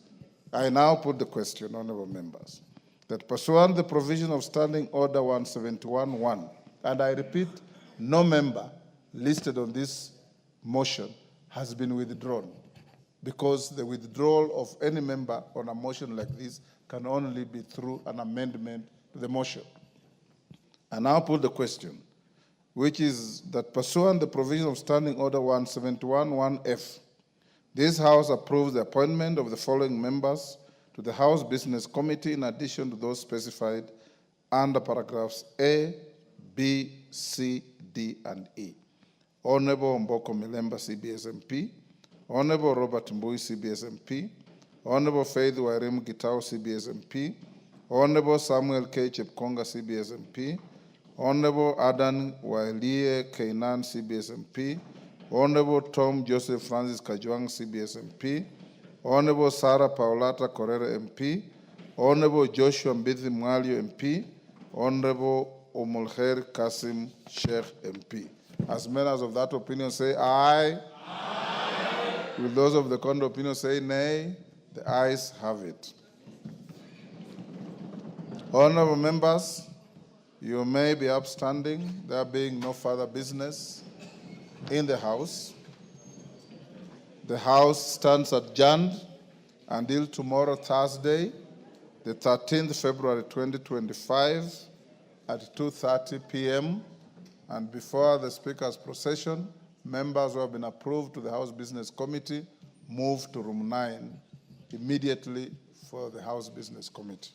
I now put the question, honorable members, that pursuant to the provision of Standing Order 171(1), and I repeat, no member listed on this motion has been withdrawn, because the withdrawal of any member on a motion like this can only be through an amendment to the motion. I now put the question, which is that pursuant to the provision of Standing Order 171(1)(f), this House approves the appointment of the following members to the House Business Committee in addition to those specified under paragraphs A, B, C, D, and E. Honorable Mboko Milemba, CBS MP. Honorable Robert Mbui, CBS MP. Honorable Faith Wairimu Gitau, CBS MP. Honorable Samuel K. Chepkonga, CBS MP. Honorable Adan Wailie Keinan, CBS MP. Honorable Tom Joseph Francis Kajwang, CBS MP. Honorable Sarah Paulata Correra, MP. Honorable Joshua Mbithi Mwalio, MP. Honorable Omolher Kasim Sheikh, MP. As members of that opinion say aye. Aye. Will those of the contrary opinion say nay? The ayes have it. Honorable members, you may be upstanding, there being no further business in the House. The House stands adjourned until tomorrow, Thursday, the 13th February 2025 at 2:30 p.m. And before the Speaker's procession, members who have been approved to the House Business Committee move to room 9 immediately for the House Business Committee.